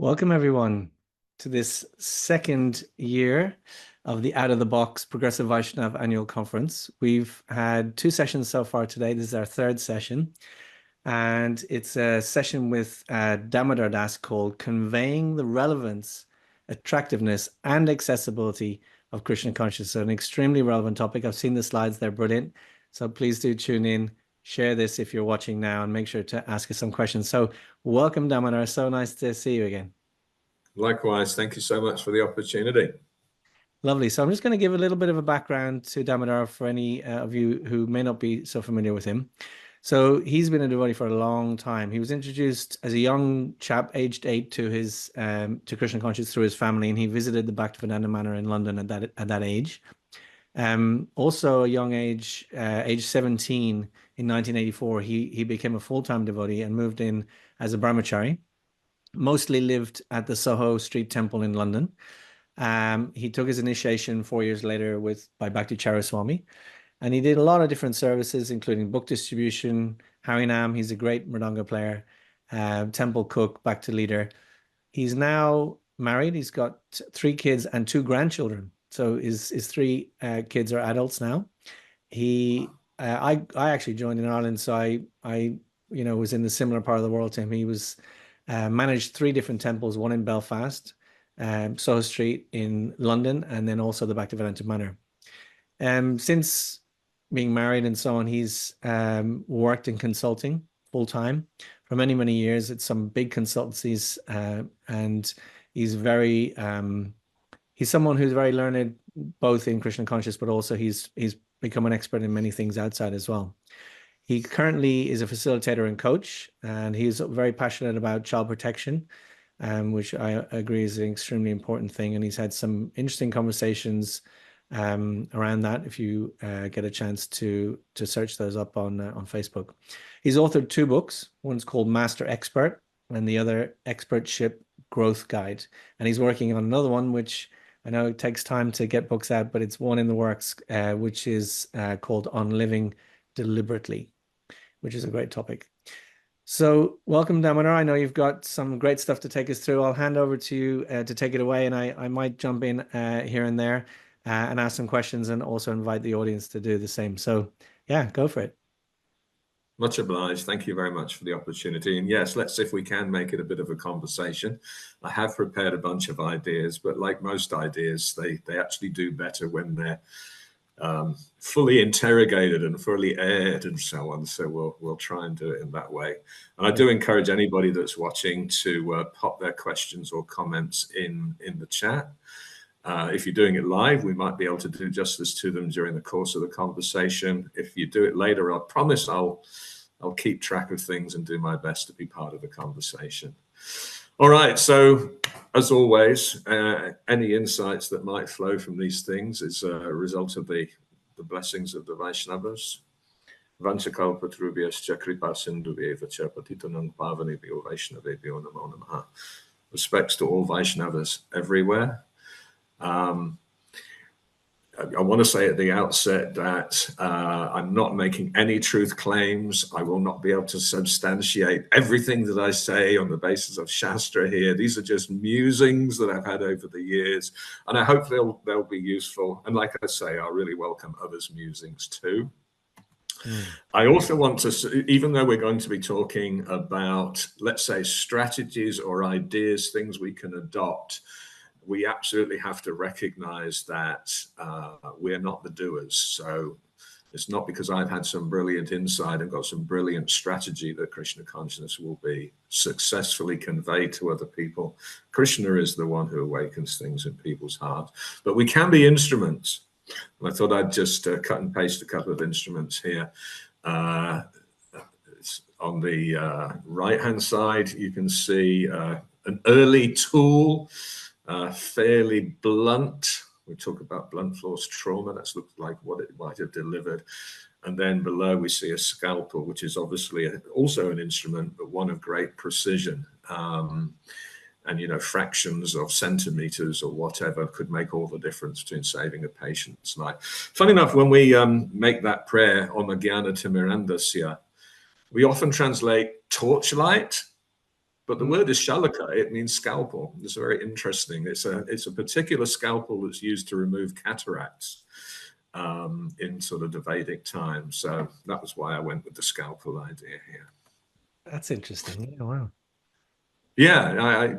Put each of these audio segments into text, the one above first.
Welcome, everyone, to this second year of the Out of the Box Progressive Vaishnav Annual Conference. We've had two sessions so far today. This is our third session, and it's a session with Damodara Das called Conveying the Relevance, Attractiveness, and Accessibility of Krishna Consciousness. So an extremely relevant topic. I've seen the slides, they're brilliant. So please do tune in, share this if you're watching now, and make sure to ask us some questions. So welcome, Damodara. So nice to see you again. Likewise, thank you so much for the opportunity. Lovely. So I'm just going to give a little bit of a background to Damodara for any of you who may not be so familiar with him. So he's been a devotee for a long time. He was introduced as a young chap, aged 8, to his to Krishna consciousness through his family, and he visited the Bhaktivedanta Manor in London at that age. Also, a young age, age 17 in 1984, he became a full-time devotee and moved in as a brahmachari. Mostly lived at the Soho Street Temple in London. He took his initiation 4 years later by Bhakti Charaswami, and he did a lot of different services, including book distribution, Harinam. He's a great mridanga player, temple cook, Bhakti leader. He's now married. He's got 3 kids and 2 grandchildren. So his 3 kids are adults now. I actually joined in Ireland, so I was in the similar part of the world to him. He was managed 3 different temples, one in Belfast, Soho Street in London, and then also the Bhaktivedanta Manor. Since being married and so on, he's worked in consulting full-time for many, many years at some big consultancies, and he's someone who's very learned both in Krishna consciousness, but also he's become an expert in many things outside as well. He currently is a facilitator and coach, and he's very passionate about child protection, which I agree is an extremely important thing. And he's had some interesting conversations around that. If you get a chance to search those up on Facebook. He's authored 2 books. One's called Master Expert, and the other Expertship Growth Guide. And he's working on another one, which I know it takes time to get books out, but it's one in the works, which is called On Living Deliberately, which is a great topic. So welcome, Damodara. I know you've got some great stuff to take us through. I'll hand over to you to take it away, and I might jump in here and there and ask some questions, and also invite the audience to do the same. So yeah, go for it. Much obliged. Thank you very much for the opportunity. And yes, let's see if we can make it a bit of a conversation. I have prepared a bunch of ideas, but like most ideas, they actually do better when they're fully interrogated and fully aired and so on. So we'll try and do it in that way. And I do encourage anybody that's watching to pop their questions or comments in the chat. If you're doing it live, we might be able to do justice to them during the course of the conversation. If you do it later, I promise I'll keep track of things and do my best to be part of the conversation. All right, so as always, any insights that might flow from these things is a result of the blessings of the Vaishnavas. Vanchakalpatrubhyascha kripa sindhubhyeva cha patitanang pavanebhyo Vaishnavebhyo namo namaha. Respects to all Vaishnavas everywhere. I want to say at the outset that I'm not making any truth claims. I will not be able to substantiate everything that I say on the basis of Shastra here. These are just musings that I've had over the years, and I hope they'll be useful. And like I say, I really welcome others' musings too. I also want to, even though we're going to be talking about, let's say, strategies or ideas, things we can adopt, we absolutely have to recognize that we're not the doers. So it's not because I've had some brilliant insight and got some brilliant strategy that Krishna consciousness will be successfully conveyed to other people. Krishna is the one who awakens things in people's hearts. But we can be instruments. And I thought I'd just cut and paste a couple of instruments here. On the right-hand side, you can see an early tool. Fairly blunt. We talk about blunt force trauma. That's looked like what it might have delivered. And then below we see a scalpel, which is obviously also an instrument, but one of great precision. And fractions of centimeters or whatever could make all the difference between saving a patient's life. Funny enough, when we make that prayer, Om Jnana Timirandasya, we often translate torchlight, But the word is shalaka. It means scalpel. It's very interesting. It's a particular scalpel that's used to remove cataracts in sort of the Vedic time. So that was why I went with the scalpel idea here. That's interesting. Yeah, wow. Yeah,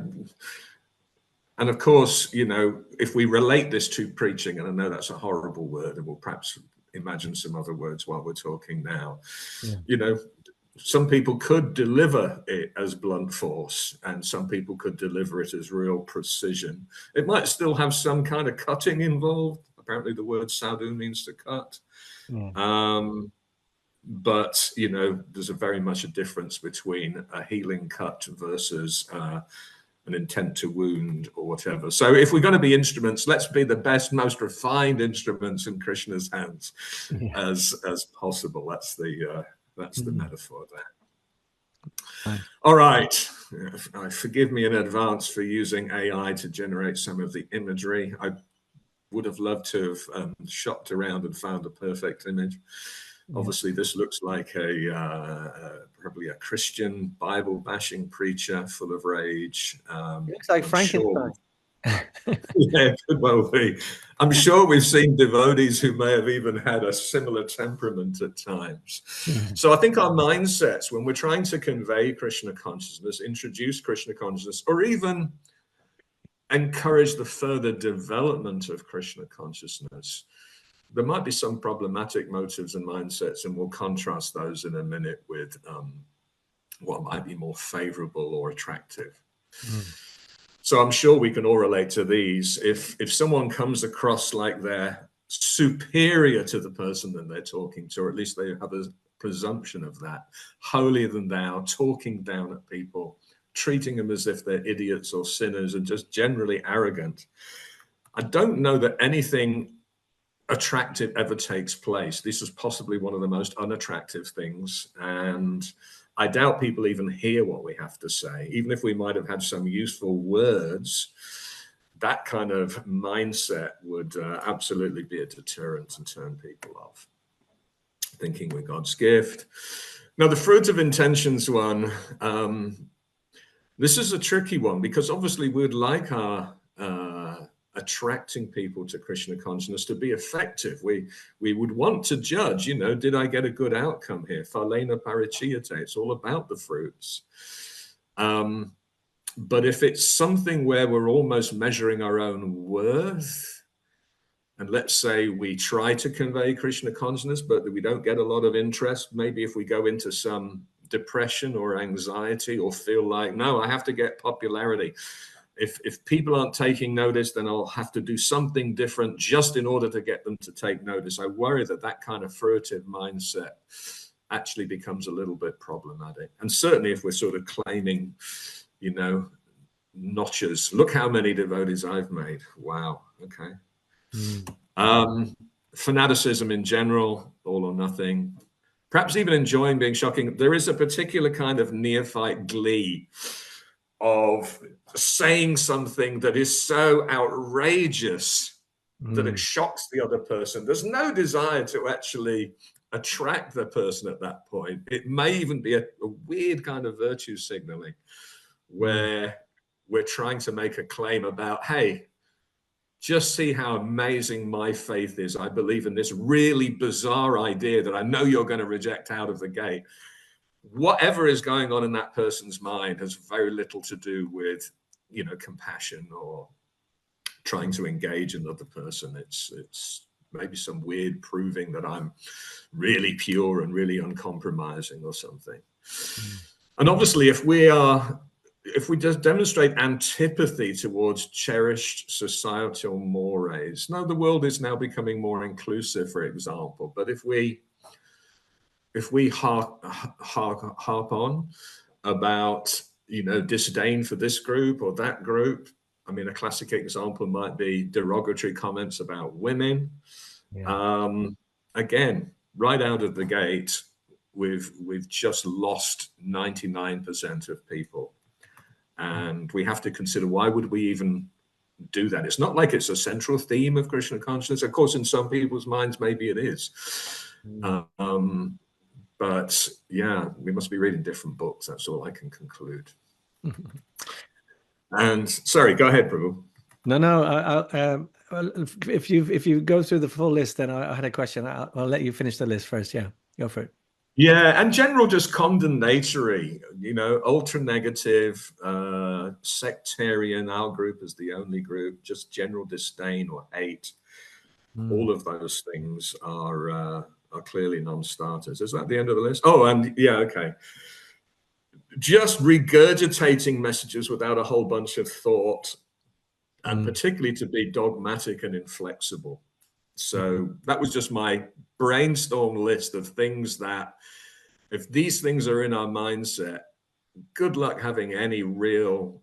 and of course, you know, if we relate this to preaching, and I know that's a horrible word, and we'll perhaps imagine some other words while we're talking now, you know, some people could deliver it as blunt force, and some people could deliver it as real precision. It might still have some kind of cutting involved. Apparently the word sadhu means to cut. But, you know, there's a very much a difference between a healing cut versus an intent to wound or whatever. So if we're going to be instruments, let's be the best, most refined instruments in Krishna's hands as possible. That's the metaphor there. All right. Forgive me in advance for using AI to generate some of the imagery. I would have loved to have shopped around and found a perfect image. Obviously, this looks like probably a Christian Bible bashing preacher full of rage. It looks like Frankenstein. Yeah, it could well be. I'm sure we've seen devotees who may have even had a similar temperament at times. So I think our mindsets, when we're trying to convey Krishna consciousness, introduce Krishna consciousness, or even encourage the further development of Krishna consciousness, there might be some problematic motives and mindsets, and we'll contrast those in a minute with what might be more favorable or attractive. So I'm sure we can all relate to these. If someone comes across like they're superior to the person that they're talking to, or at least they have a presumption of that, holier than thou, talking down at people, treating them as if they're idiots or sinners, and just generally arrogant, I don't know that anything attractive ever takes place. This is possibly one of the most unattractive things, and I doubt people even hear what we have to say. Even if we might have had some useful words, that kind of mindset would absolutely be a deterrent and turn people off, thinking we're God's gift. Now, the fruit of intentions one, this is a tricky one, because obviously we'd like our attracting people to Krishna consciousness to be effective. We would want to judge, you know, did I get a good outcome here? Phalena parichiyate, it's all about the fruits. But if it's something where we're almost measuring our own worth, and let's say we try to convey Krishna consciousness, but we don't get a lot of interest, maybe if we go into some depression or anxiety, or feel like, no, I have to get popularity. If people aren't taking notice, then I'll have to do something different just in order to get them to take notice. I worry that that kind of furtive mindset actually becomes a little bit problematic. And certainly if we're sort of claiming, you know, notches, look how many devotees I've made. Wow. Okay. Fanaticism in general, all or nothing, perhaps even enjoying being shocking. There is a particular kind of neophyte glee of saying something that is so outrageous that it shocks the other person. There's no desire to actually attract the person at that point. It may even be a weird kind of virtue signaling where we're trying to make a claim about, hey, just see how amazing my faith is. I believe in this really bizarre idea that I know you're going to reject out of the gate. Whatever is going on in that person's mind has very little to do with, you know, compassion or trying to engage another person. It's maybe some weird proving that I'm really pure and really uncompromising or something. And obviously, if we just demonstrate antipathy towards cherished societal mores, now the world is now becoming more inclusive, for example, but if we harp on about, you know, disdain for this group or that group, I mean, a classic example might be derogatory comments about women. Again, right out of the gate, we've just lost 99% of people. And we have to consider, why would we even do that? It's not like it's a central theme of Krishna consciousness. Of course, in some people's minds, maybe it is. But yeah, we must be reading different books. That's all I can conclude. And sorry, go ahead, Prabhu. No, no. Well, if you go through the full list, then I had a question. I'll let you finish the list first. Yeah, go for it. Yeah, and general just condemnatory, ultra negative, sectarian. Our group is the only group, just general disdain or hate. All of those things are clearly non-starters. Is that the end of the list? Oh, and yeah, okay. Just regurgitating messages without a whole bunch of thought, and particularly to be dogmatic and inflexible. So that was just my brainstorm list of things that, if these things are in our mindset, good luck having any real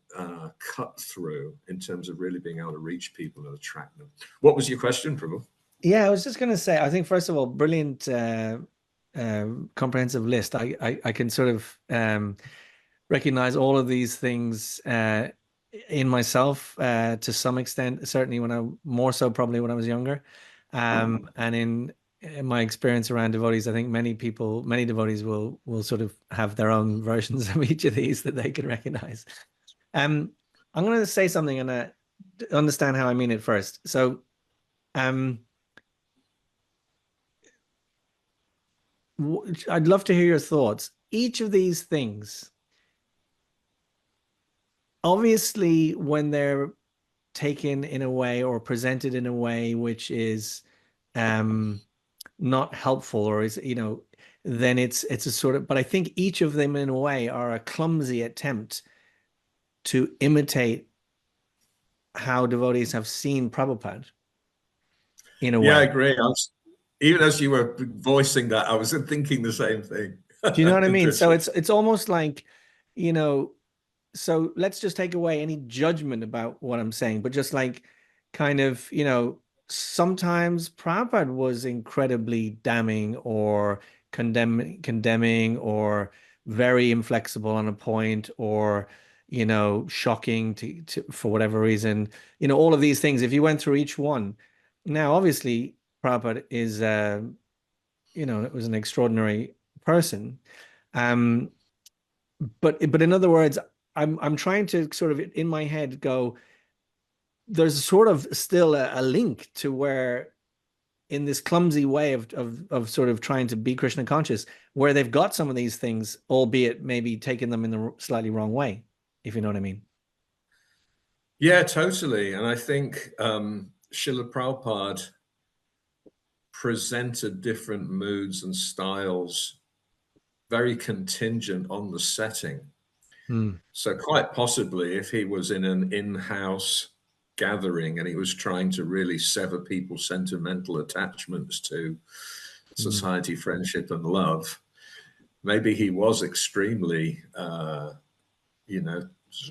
cut through in terms of really being able to reach people and attract them. What was your question, Prabhu? Yeah, I was just going to say, I think, first of all, brilliant comprehensive list. I can sort of recognize all of these things in myself to some extent, certainly more so probably when I was younger. And in my experience around devotees, I think many devotees will sort of have their own versions of each of these that they can recognize. I'm going to say something and understand how I mean it first. So, I'd love to hear your thoughts. Each of these things, obviously, when they're taken in a way or presented in a way which is not helpful, or is, then it's a sort of, but I think each of them in a way are a clumsy attempt to imitate how devotees have seen Prabhupada in a way. Yeah, I agree. Even as you were voicing that, I was thinking the same thing. Do you know what I mean? So it's almost like, so let's just take away any judgment about what I'm saying, but just like kind of, sometimes Prabhupada was incredibly damning or condemning or very inflexible on a point, or, shocking to for whatever reason, all of these things. If you went through each one, now obviously Prabhupada is, it was an extraordinary person. But in other words, I'm trying to sort of in my head go, there's sort of still a link to where, in this clumsy way of sort of trying to be Krishna conscious, where they've got some of these things, albeit maybe taking them in the slightly wrong way, if you know what I mean. Yeah, totally. And I think Srila Prabhupada presented different moods and styles very contingent on the setting. So quite possibly, if he was in an in-house gathering and he was trying to really sever people's sentimental attachments to society, friendship, and love, maybe he was extremely,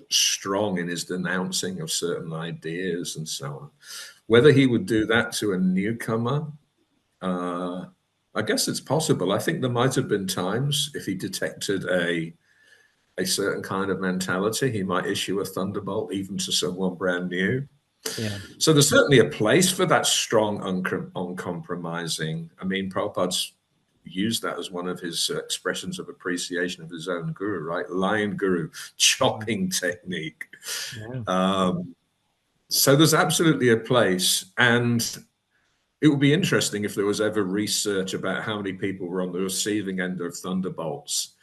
strong in his denouncing of certain ideas and so on. Whether he would do that to a newcomer, I guess it's possible. I think there might have been times, if he detected a certain kind of mentality, he might issue a thunderbolt even to someone brand new. Yeah. So there's certainly a place for that strong, uncompromising. I mean, Prabhupada's used that as one of his expressions of appreciation of his own guru, right? Lion guru, chopping technique. Yeah. So there's absolutely a place. And it would be interesting if there was ever research about how many people were on the receiving end of thunderbolts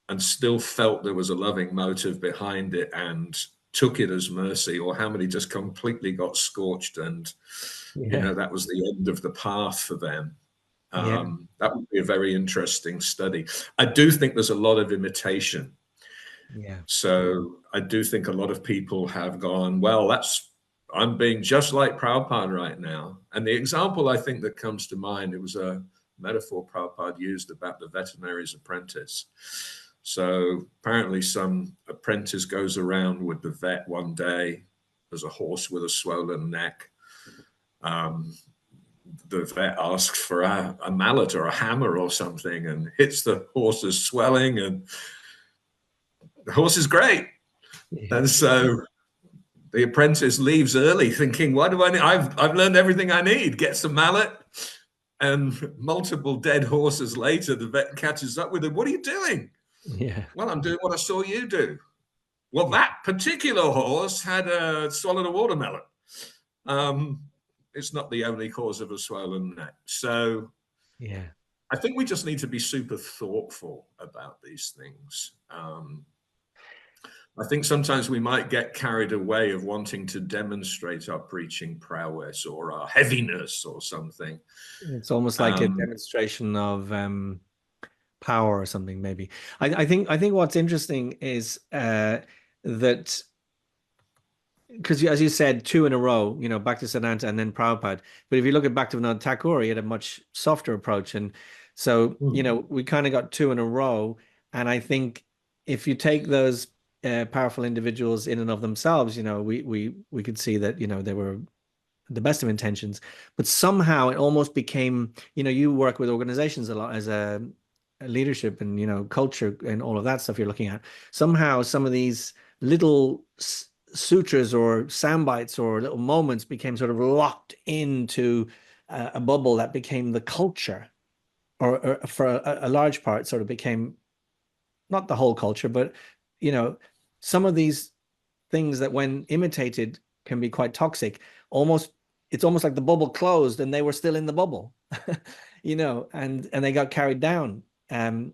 and still felt there was a loving motive behind it and took it as mercy, or how many just completely got scorched and, that was the end of the path for them. That would be a very interesting study. I do think there's a lot of imitation. Yeah. So I do think a lot of people have gone, well, I'm being just like Prabhupada right now. And the example I think that comes to mind, it was a metaphor Prabhupada used about the veterinary's apprentice. So apparently some apprentice goes around with the vet one day. There's a horse with a swollen neck. The vet asks for a mallet or a hammer or something and hits the horse's swelling, and the horse is great. Yeah. And so the apprentice leaves early thinking, what do I need? I've learned everything I need. Gets a mallet, and multiple dead horses later, the vet catches up with him. What are you doing? Yeah. Well, I'm doing what I saw you do. Well, that particular horse had swallowed a watermelon. It's not the only cause of a swollen neck. So Yeah. I think we just need to be super thoughtful about these things. I think sometimes we might get carried away of wanting to demonstrate our preaching prowess or our heaviness or something. It's almost like a demonstration of power or something, maybe. I think what's interesting is that, because as you said, two in a row, back to Siddhanta and then Prabhupada. But if you look at Bhaktivinoda Thakur, he had a much softer approach. And so, we kind of got two in a row. And I think if you take those powerful individuals in and of themselves, we could see that, they were the best of intentions, but somehow it almost became, you work with organizations a lot as a leadership and, culture and all of that stuff you're looking at. Somehow some of these little sutras or sound bites or little moments became sort of locked into a bubble that became the culture, or for a large part sort of became not the whole culture, but some of these things that when imitated can be quite toxic. It's almost like the bubble closed and they were still in the bubble, and they got carried down. And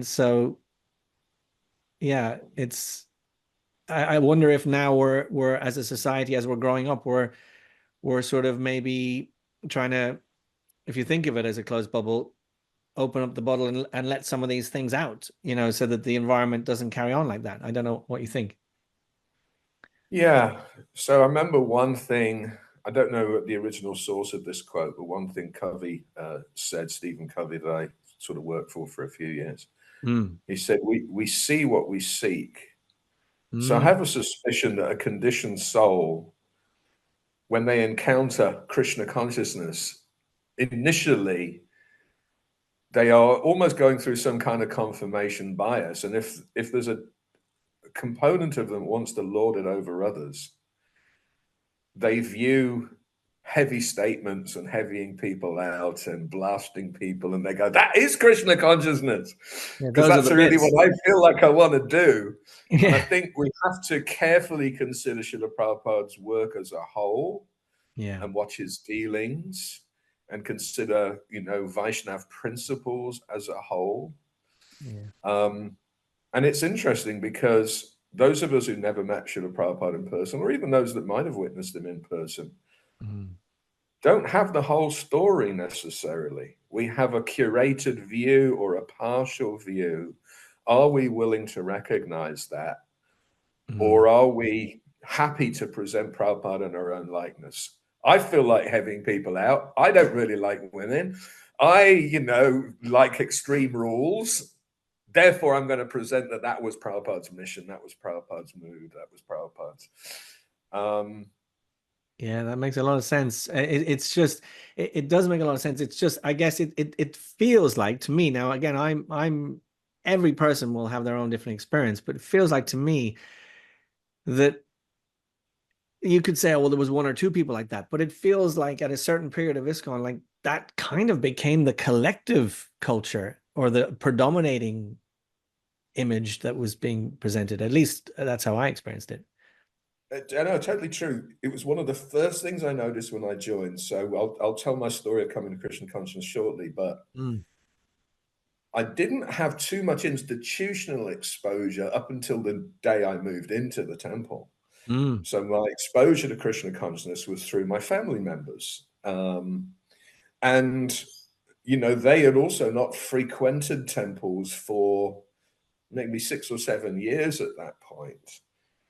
so, yeah, I wonder if now we're as a society, as we're growing up, we're sort of maybe trying to, if you think of it as a closed bubble, open up the bottle and let some of these things out, so that the environment doesn't carry on like that. I don't know what you think. Yeah. So I remember one thing, I don't know the original source of this quote, but one thing Covey said, Stephen Covey, that I sort of worked for a few years. He said, we see what we seek. So I have a suspicion that a conditioned soul, when they encounter Krishna consciousness, initially, they are almost going through some kind of confirmation bias. And if there's a component of them that wants to lord it over others, they view heavy statements and heavying people out and blasting people, and they go, that is Krishna consciousness, because that's really what I feel like I want to do. Yeah. And I think we have to carefully consider Srila Prabhupada's work as a whole, and watch his dealings, and consider, Vaishnav principles as a whole. And it's interesting because those of us who never met Srila Prabhupada in person, or even those that might have witnessed him in person, don't have the whole story necessarily. We have a curated view or a partial view. Are we willing to recognize that? Or are we happy to present Prabhupada in our own likeness? I feel like heavying people out. I don't really like women. I, like extreme rules. Therefore, I'm going to present that was Prabhupada's mission. That was Prabhupada's mood. That was Prabhupada's. Yeah, that makes a lot of sense. It's just, it does make a lot of sense. It's just, I guess it feels like to me now, again, I'm every person will have their own different experience, but it feels like to me that you could say, oh, well, there was one or two people like that, but it feels like at a certain period of ISKCON, like that kind of became the collective culture or the predominating image that was being presented. At least that's how I experienced it. I know, totally true. It was one of the first things I noticed when I joined. So I'll tell my story of coming to Krishna consciousness shortly, but I didn't have too much institutional exposure up until the day I moved into the temple. So my exposure to Krishna consciousness was through my family members. And, they had also not frequented temples for maybe 6 or 7 years at that point.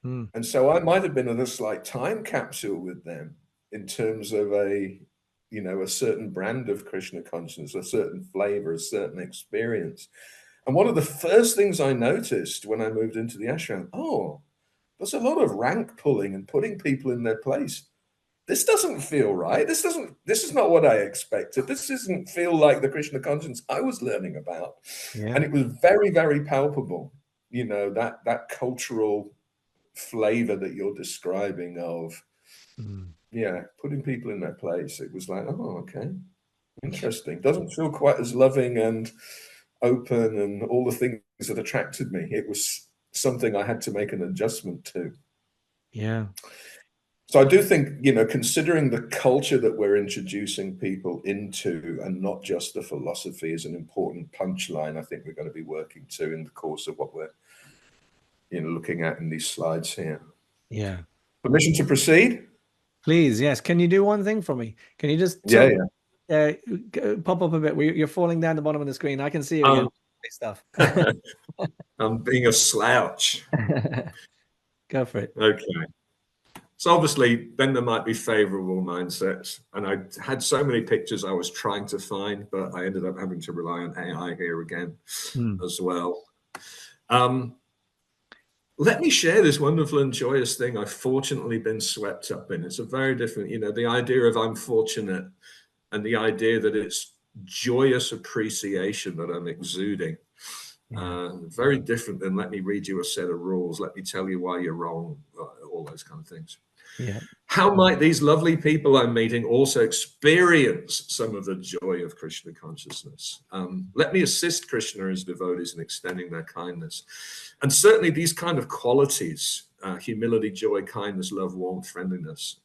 And so I might have been in a slight time capsule with them in terms of a certain brand of Krishna consciousness, a certain flavor, a certain experience. And one of the first things I noticed when I moved into the ashram, there's a lot of rank pulling and putting people in their place. This doesn't feel right. This is not what I expected. This doesn't feel like the Krishna consciousness I was learning about. And it was very, very palpable, that cultural flavor that you're describing of, putting people in their place. It was like, okay, interesting. Doesn't feel quite as loving and open and all the things that attracted me. It was something I had to make an adjustment to. Yeah. So I do think, you know, considering the culture that we're introducing people into, and not just the philosophy, is an important punchline I think we're going to be working to in the course of what we're, you know, looking at in these slides here. Yeah. Permission to proceed? Please, yes. Can you do one thing for me? Can you just pop up a bit? You're falling down the bottom of the screen. I can see you again. Stuff. I'm being a slouch. Go for it. Okay. So obviously, then there might be favorable mindsets. And I had so many pictures I was trying to find, but I ended up having to rely on AI here again as well. Let me share this wonderful and joyous thing I've fortunately been swept up in. It's a very different, you know, the idea of I'm fortunate and the idea that it's joyous appreciation that I'm exuding. Very different than let me read you a set of rules, let me tell you why you're wrong, all those kind of things. Yeah. How might these lovely people I'm meeting also experience some of the joy of Krishna consciousness? Let me assist Krishna and his devotees in extending their kindness. And certainly these kind of qualities, humility, joy, kindness, love, warmth, friendliness.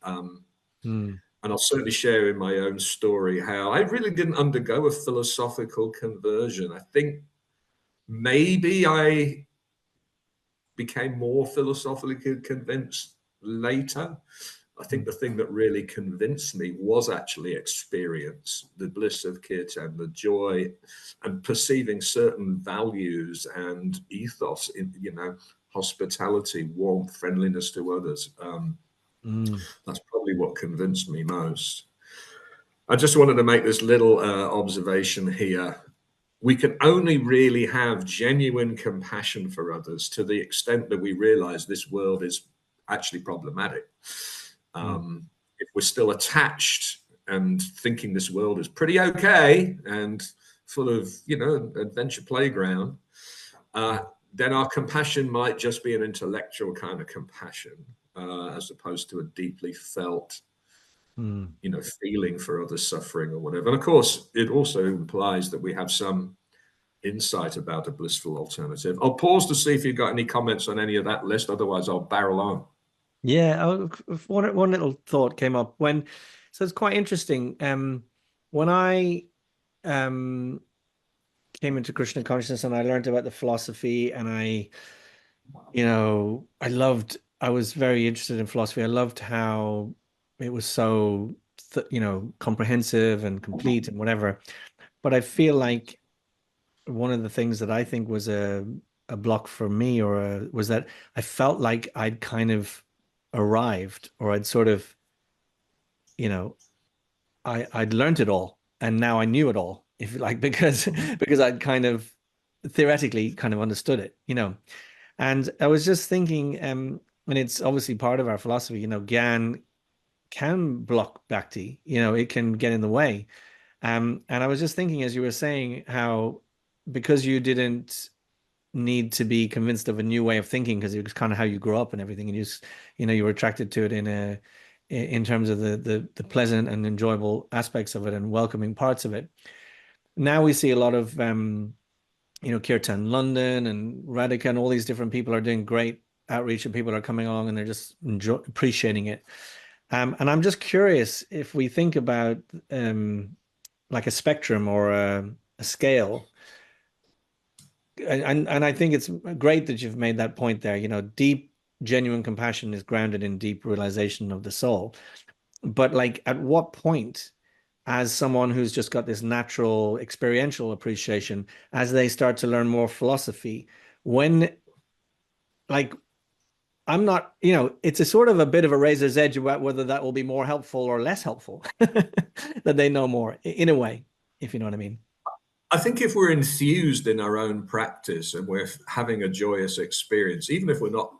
And I'll certainly share in my own story how I really didn't undergo a philosophical conversion. I think maybe I became more philosophically convinced later. I think the thing that really convinced me was actually experience, the bliss of kirtan, the joy, and perceiving certain values and ethos in, you know, hospitality, warmth, friendliness to others. That's probably what convinced me most. I just wanted to make this little observation here. We can only really have genuine compassion for others to the extent that we realize this world is actually problematic. If we're still attached and thinking this world is pretty okay and full of, you know, adventure playground, then our compassion might just be an intellectual kind of compassion, as opposed to a deeply felt, you know, feeling for others' suffering or whatever. And of course, it also implies that we have some insight about a blissful alternative. I'll pause to see if you've got any comments on any of that list. Otherwise, I'll barrel on. Yeah, one little thought came up so it's quite interesting. When I came into Krishna consciousness and I learned about the philosophy, and I was very interested in philosophy. I loved how it was so, comprehensive and complete and whatever. But I feel like one of the things that I think was a block for me was that I felt like I'd kind of arrived, or I'd sort of, I'd learned it all, and now I knew it all, if you like, because I'd kind of theoretically kind of understood it, And I was just thinking, and it's obviously part of our philosophy, Gyan can block bhakti, it can get in the way. And I was just thinking, as you were saying, how because you didn't need to be convinced of a new way of thinking, because it was kind of how you grew up and everything, and you were attracted to it in terms of the pleasant and enjoyable aspects of it and welcoming parts of it. Now we see a lot of Kirtan London and Radhika and all these different people are doing great outreach, and people are coming along and they're just appreciating it. And I'm just curious, if we think about like a spectrum or a scale, and I think it's great that you've made that point there. Deep, genuine compassion is grounded in deep realization of the soul. But like, at what point, as someone who's just got this natural experiential appreciation, as they start to learn more philosophy, when, like, I'm not, it's a sort of a bit of a razor's edge about whether that will be more helpful or less helpful that they know more, in a way, if you know what I mean. I think if we're enthused in our own practice and we're having a joyous experience, even if we're not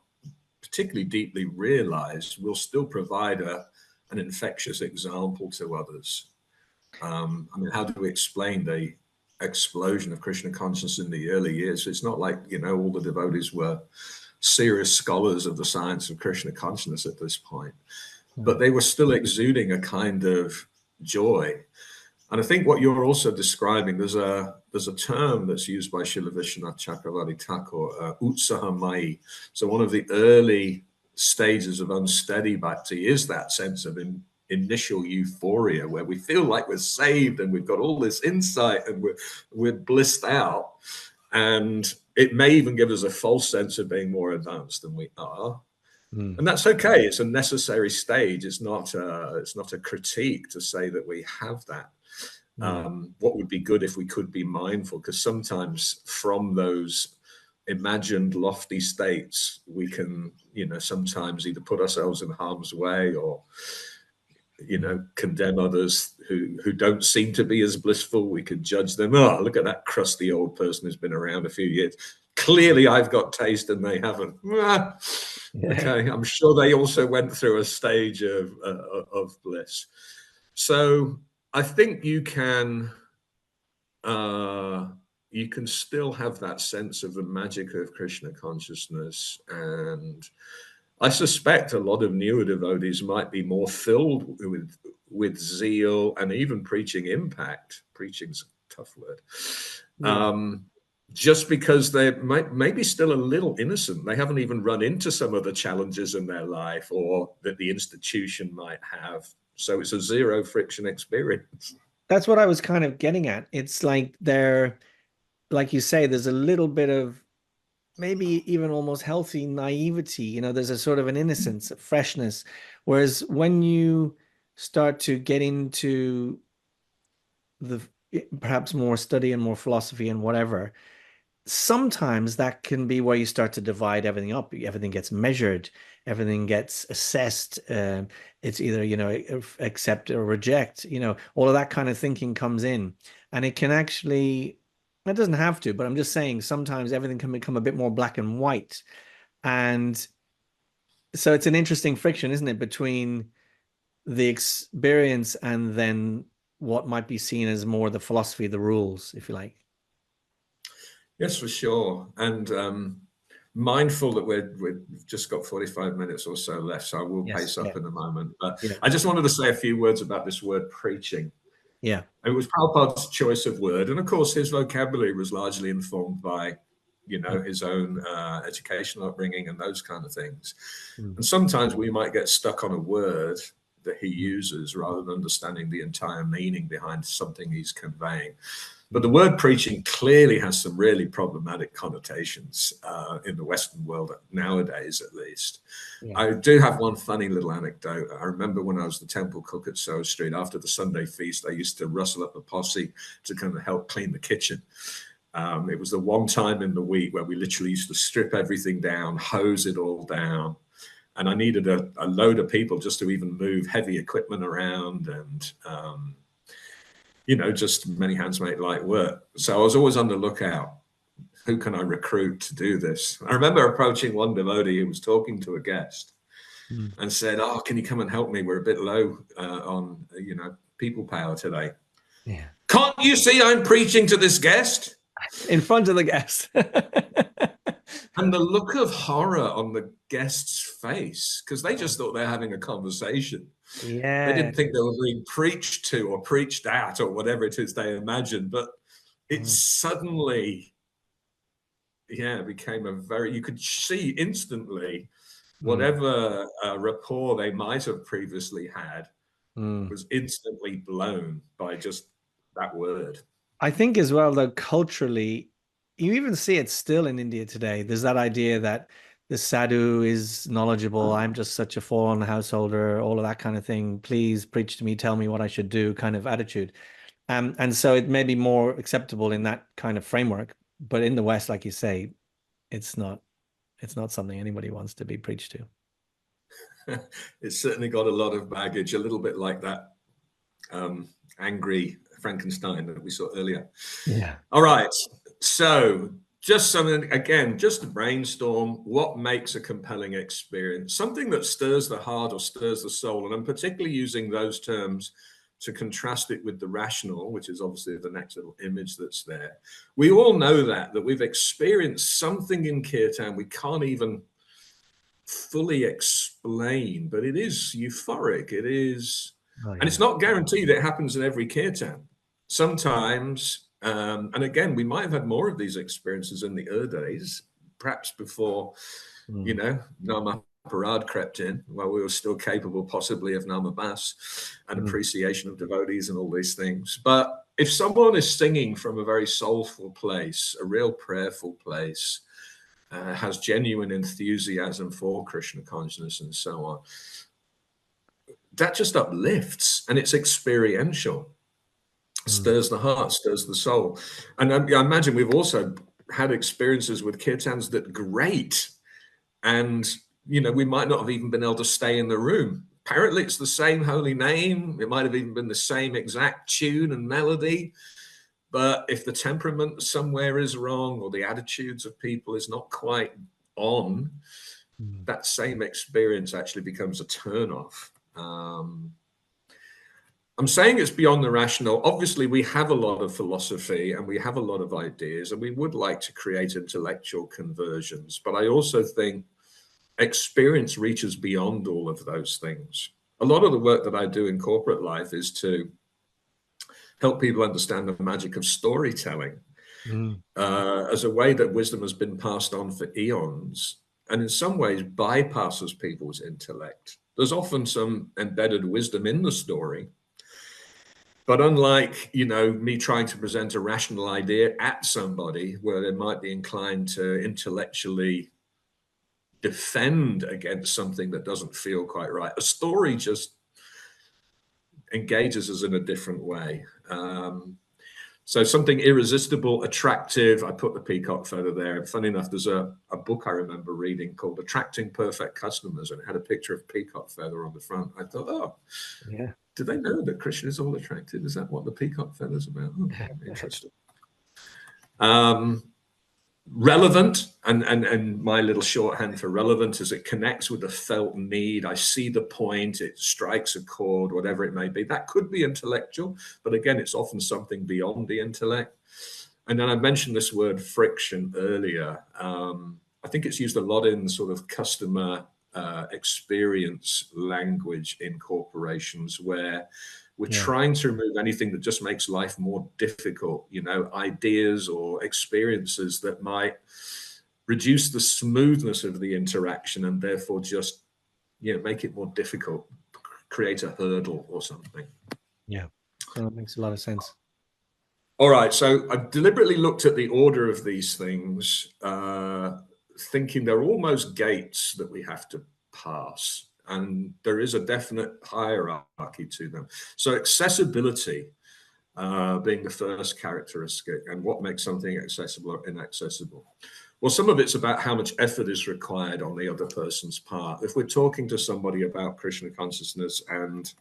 particularly deeply realized, we'll still provide an infectious example to others. I mean, how do we explain the explosion of Krishna consciousness in the early years? It's not like, all the devotees were serious scholars of the science of Krishna consciousness at this point, but they were still exuding a kind of joy. And I think what you're also describing, there's a term that's used by Srila Vishwanath Chakravarti Thakur, utsahamai. So one of the early stages of unsteady bhakti is that sense of initial euphoria where we feel like we're saved and we've got all this insight and we're blissed out. And it may even give us a false sense of being more advanced than we are. And that's okay. It's a necessary stage. It's not a critique to say that we have that. What would be good if we could be mindful, because sometimes from those imagined lofty states, we can, sometimes either put ourselves in harm's way or, condemn others who don't seem to be as blissful. We could judge them. Oh, look at that crusty old person who's been around a few years. Clearly I've got taste and they haven't. Okay, I'm sure they also went through a stage of bliss. So I think you can still have that sense of the magic of Krishna consciousness, and I suspect a lot of newer devotees might be more filled with zeal and even preaching impact. Preaching's a tough word. Just because they might be still a little innocent. They haven't even run into some of the challenges in their life or that the institution might have. So it's a zero friction experience. That's what I was kind of getting at. It's like like you say, there's a little bit of maybe even almost healthy naivety. There's a sort of an innocence, a freshness. Whereas when you start to get into the perhaps more study and more philosophy and whatever, sometimes that can be where you start to divide everything up. Everything gets measured, everything gets assessed. It's either, accept or reject, all of that kind of thinking comes in. And it can actually, it doesn't have to, but I'm just saying sometimes everything can become a bit more black and white. And so it's an interesting friction, isn't it, between the experience and then what might be seen as more the philosophy, the rules, if you like. Yes, for sure. And mindful that we've just got 45 minutes or so left, so I will pace up in a moment. But I just wanted to say a few words about this word preaching. Yeah. It was Prabhupada's choice of word. And of course, his vocabulary was largely informed by, his own educational upbringing and those kind of things. And sometimes we might get stuck on a word that he uses rather than understanding the entire meaning behind something he's conveying. But the word preaching clearly has some really problematic connotations in the Western world nowadays, at least. Yeah. I do have one funny little anecdote. I remember when I was the temple cook at Soho Street, after the Sunday feast, I used to rustle up a posse to kind of help clean the kitchen. It was the one time in the week where we literally used to strip everything down, hose it all down. And I needed a load of people just to even move heavy equipment around and, just many hands make light work. So I was always on the lookout. Who can I recruit to do this? I remember approaching one devotee who was talking to a guest and said, "Oh, can you come and help me? We're a bit low on, people power today." Yeah. Can't you see I'm preaching to this guest? In front of the guest. And the look of horror on the guest's face, because they just thought they're having a conversation. Yeah. They didn't think they were being preached to or preached at or whatever it is they imagined. But it suddenly, became you could see instantly whatever rapport they might have previously had was instantly blown by just that word. I think as well, though, culturally, you even see it still in India today. There's that idea that the sadhu is knowledgeable. I'm just such a fallen householder, all of that kind of thing. Please preach to me, tell me what I should do kind of attitude. And so it may be more acceptable in that kind of framework. But in the West, like you say, it's not something anybody wants to be preached to. It's certainly got a lot of baggage, a little bit like that angry Frankenstein that we saw earlier. Yeah. All right. So just something, again, just to brainstorm what makes a compelling experience, something that stirs the heart or stirs the soul. And I'm particularly using those terms to contrast it with the rational, which is obviously the next little image that's there. We all know that we've experienced something in Kirtan we can't even fully explain, but it is euphoric. It is, and it's not guaranteed it happens in every Kirtan. sometimes, and again, we might have had more of these experiences in the days, perhaps before, you know, Nama Parad crept in, while we were still capable possibly of Namabas and appreciation of devotees and all these things. But if someone is singing from a very soulful place, a real prayerful place, has genuine enthusiasm for Krishna consciousness and so on, that just uplifts, and it's experiential. Stirs the heart, stirs the soul. And I imagine we've also had experiences with kirtans that great, and you know, we might not have even been able to stay in the room. Apparently it's the same holy name, it might have even been the same exact tune and melody, but if the temperament somewhere is wrong, or the attitudes of people is not quite on, that same experience actually becomes a turn-off. I'm saying it's beyond the rational. Obviously, we have a lot of philosophy and we have a lot of ideas, and we would like to create intellectual conversions. But I also think experience reaches beyond all of those things. A lot of the work that I do in corporate life is to help people understand the magic of storytelling as a way that wisdom has been passed on for eons, and in some ways bypasses people's intellect. There's often some embedded wisdom in the story, but unlike, you know, me trying to present a rational idea at somebody where they might be inclined to intellectually defend against something that doesn't feel quite right, a story just engages us in a different way. So something irresistible, attractive. I put the peacock feather there. Funny enough, there's a book I remember reading called Attracting Perfect Customers, and it had a picture of peacock feather on the front. I thought, oh, yeah, do they know that Krishna is all attractive? Is that what the peacock feather's about? Oh, interesting. Relevant, and my little shorthand for relevant is it connects with a felt need. I see the point, it strikes a chord, whatever it may be. That could be intellectual, but again, it's often something beyond the intellect. And then I mentioned this word friction earlier. I think it's used a lot in sort of customer experience language in corporations, where we're trying to remove anything that just makes life more difficult, you know, ideas or experiences that might reduce the smoothness of the interaction and therefore just, you know, make it more difficult, create a hurdle or something. Yeah, so that makes a lot of sense. All right, so I've deliberately looked at the order of these things, thinking they're almost gates that we have to pass. And there is a definite hierarchy to them. So accessibility being the first characteristic, and what makes something accessible or inaccessible. Well, some of it's about how much effort is required on the other person's part. If we're talking to somebody about Krishna consciousness and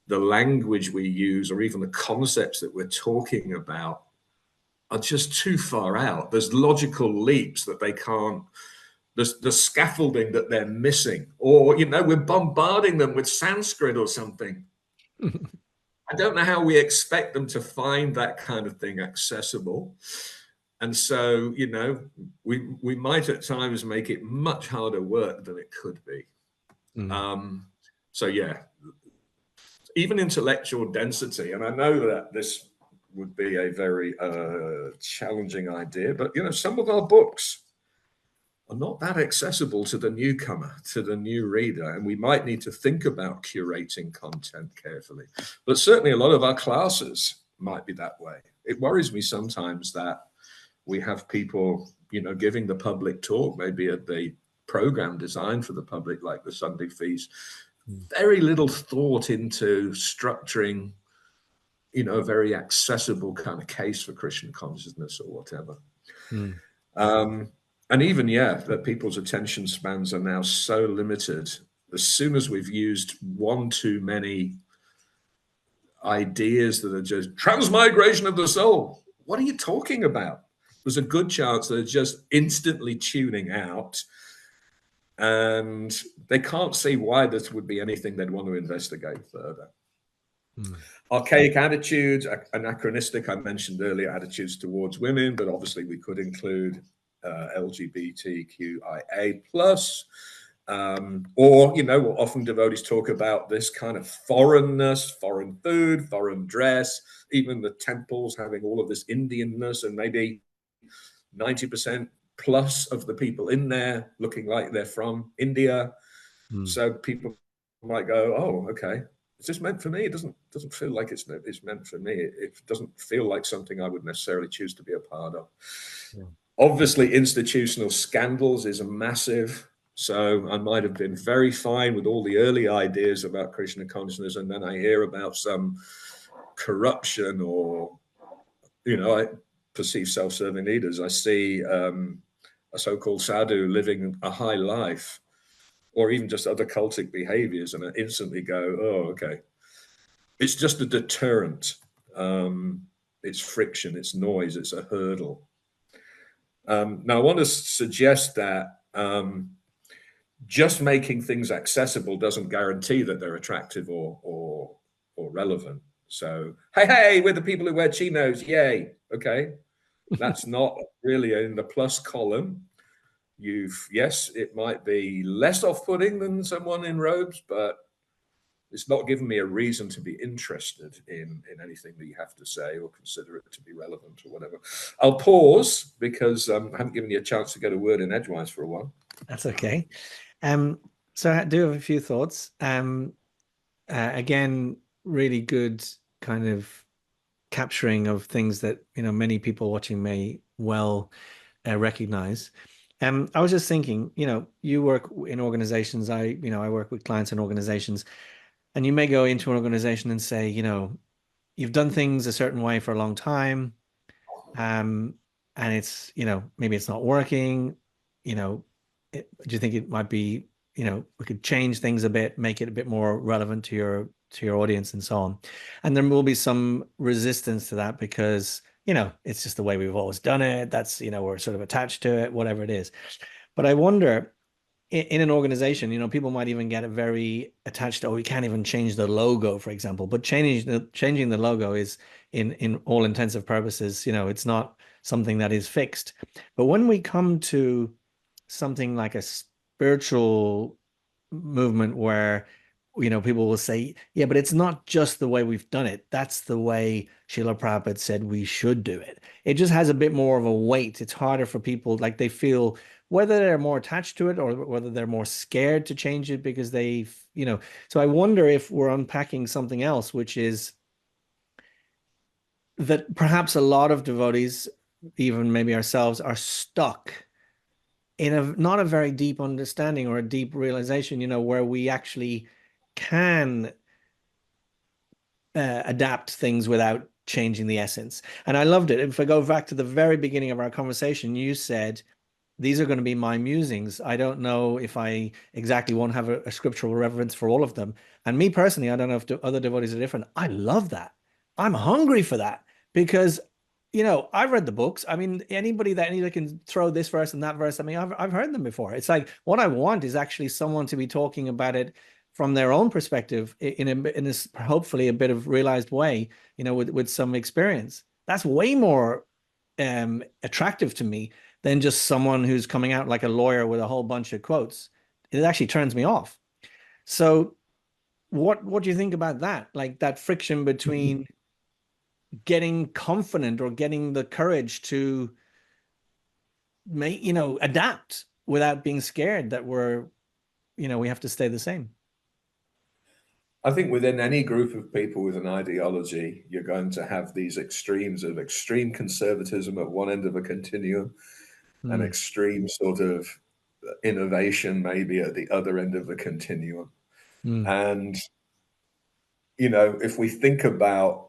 the language we use, or even the concepts that we're talking about, are just too far out, there's logical leaps that they can't, the scaffolding that they're missing, or, you know, we're bombarding them with Sanskrit or something. I don't know how we expect them to find that kind of thing accessible. And so, you know, we might at times make it much harder work than it could be. So yeah, even intellectual density, and I know that this would be a very challenging idea, but, you know, some of our books are not that accessible to the newcomer, to the new reader, and we might need to think about curating content carefully. But certainly a lot of our classes might be that way. It worries me sometimes that we have people, you know, giving the public talk, maybe at the program designed for the public, like the Sunday feast, very little thought into structuring, you know, a very accessible kind of case for Krishna consciousness or whatever. And even, yeah, that people's attention spans are now so limited. As soon as we've used one too many ideas that are just transmigration of the soul, what are you talking about? There's a good chance they're just instantly tuning out, and they can't see why this would be anything they'd want to investigate further. Archaic attitudes, anachronistic, I mentioned earlier, attitudes towards women, but obviously we could include LGBTQIA plus, Or, often devotees talk about this kind of foreignness, foreign food, foreign dress, even the temples having all of this Indianness, and maybe 90% plus of the people in there looking like they're from India. So people might go, oh, okay, is this meant for me? It doesn't feel like it's meant for me. It doesn't feel like something I would necessarily choose to be a part of. Yeah. Obviously, institutional scandals is a massive. So I might have been very fine with all the early ideas about Krishna consciousness, and then I hear about some corruption or, I perceive self-serving leaders. I see a so-called sadhu living a high life, or even just other cultic behaviors, and I instantly go, oh, okay. It's just a deterrent. It's friction, it's noise, it's a hurdle. Now, I want to suggest that just making things accessible doesn't guarantee that they're attractive or relevant. So, hey, we're the people who wear chinos, yay. Okay, that's not really in the plus column. Yes, it might be less off-putting than someone in robes, but it's not given me a reason to be interested in anything that you have to say or consider it to be relevant or whatever. I'll pause because I haven't given you a chance to get a word in edgewise for a while. That's okay. So I do have a few thoughts. Again, really good kind of capturing of things that, many people watching may well recognize. I was just thinking, you work in organizations. I work with clients and organizations, and you may go into an organization and say, you've done things a certain way for a long time, and it's, maybe it's not working. Do you think it might be, we could change things a bit, make it a bit more relevant to your audience and so on? And there will be some resistance to that because, it's just the way we've always done it. That's, we're sort of attached to it, whatever it is. But I wonder, in an organization, people might even get very attached to, we can't even change the logo, for example. But changing the logo is, in all intensive purposes, it's not something that is fixed. But when we come to something like a spiritual movement where, people will say, yeah, but it's not just the way we've done it. That's the way Srila Prabhupada said we should do it. It just has a bit more of a weight. It's harder for people, like they feel, whether they're more attached to it or whether they're more scared to change it because so I wonder if we're unpacking something else, which is that perhaps a lot of devotees, even maybe ourselves, are stuck in not a very deep understanding or a deep realization, where we actually can adapt things without changing the essence. And I loved it. If I go back to the very beginning of our conversation, you said, these are going to be my musings. I don't know if I exactly want to have a scriptural reverence for all of them. And me personally, I don't know if other devotees are different. I love that. I'm hungry for that because, I've read the books. I mean, anybody can throw this verse and that verse. I mean, I've heard them before. It's like, what I want is actually someone to be talking about it from their own perspective in a hopefully a bit of realized way, with some experience. That's way more attractive to me than just someone who's coming out like a lawyer with a whole bunch of quotes. It actually turns me off. So what do you think about that? Like that friction between getting confident or getting the courage to make, adapt without being scared that we have to stay the same? I think within any group of people with an ideology, you're going to have these extremes of extreme conservatism at one end of a continuum and extreme sort of innovation maybe at the other end of the continuum. And, if we think about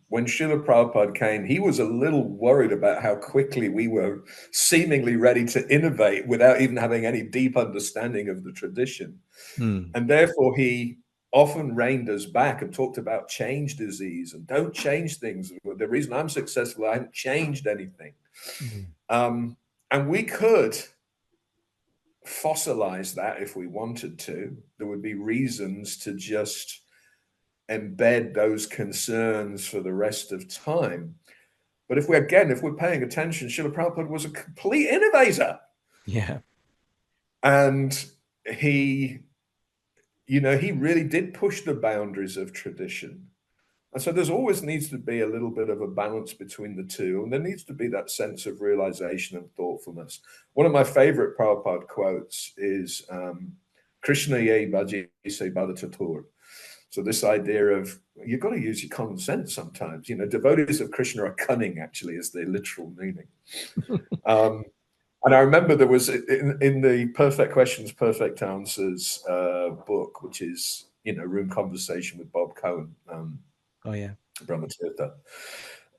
when Srila Prabhupada came, he was a little worried about how quickly we were seemingly ready to innovate without even having any deep understanding of the tradition. And therefore, he often reined us back and talked about change disease and don't change things. The reason I'm successful, I haven't changed anything. And we could fossilize that if we wanted to. There would be reasons to just embed those concerns for the rest of time. But if we're paying attention, Srila Prabhupada was a complete innovator. Yeah. And he, he really did push the boundaries of tradition. And so there's always needs to be a little bit of a balance between the two. And there needs to be that sense of realization and thoughtfulness. One of my favorite Prabhupada quotes is Krishna ye bhaji se bhadatatur. So this idea of you've got to use your common sense sometimes. Devotees of Krishna are cunning, actually, is the literal meaning. And I remember there was in the Perfect Questions, Perfect Answers book, which is, Room Conversation with Bob Cohen. Oh, yeah. Brahmatirtha.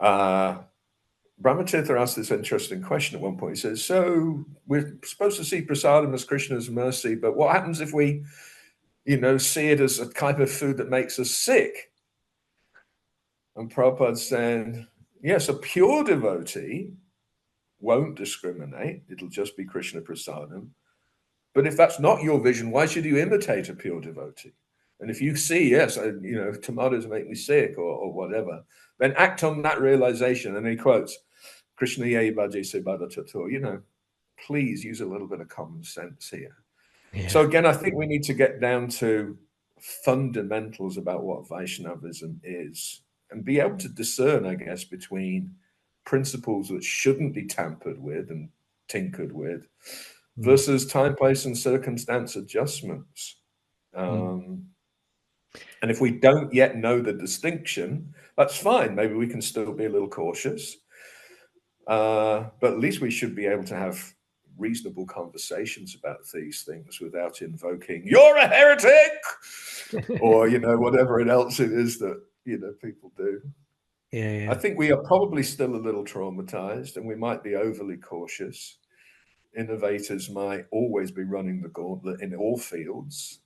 Brahmatirtha asked this interesting question at one point. He says, so we're supposed to see prasadam as Krishna's mercy, but what happens if we, see it as a type of food that makes us sick? And Prabhupada said, yes, a pure devotee won't discriminate. It'll just be Krishna prasadam. But if that's not your vision, why should you imitate a pure devotee? And if you see, yes, tomatoes make me sick or whatever, then act on that realization. And he quotes, Krishna ye bhaji se bhadatatur, please use a little bit of common sense here. Yeah. So again, I think we need to get down to fundamentals about what Vaishnavism is and be able to discern, I guess, between principles that shouldn't be tampered with and tinkered with versus time, place, and circumstance adjustments. And if we don't yet know the distinction, that's fine. Maybe we can still be a little cautious. But at least we should be able to have reasonable conversations about these things without invoking, you're a heretic, or, whatever else it is that, people do. Yeah. I think we are probably still a little traumatized and we might be overly cautious. Innovators might always be running the gauntlet in all fields.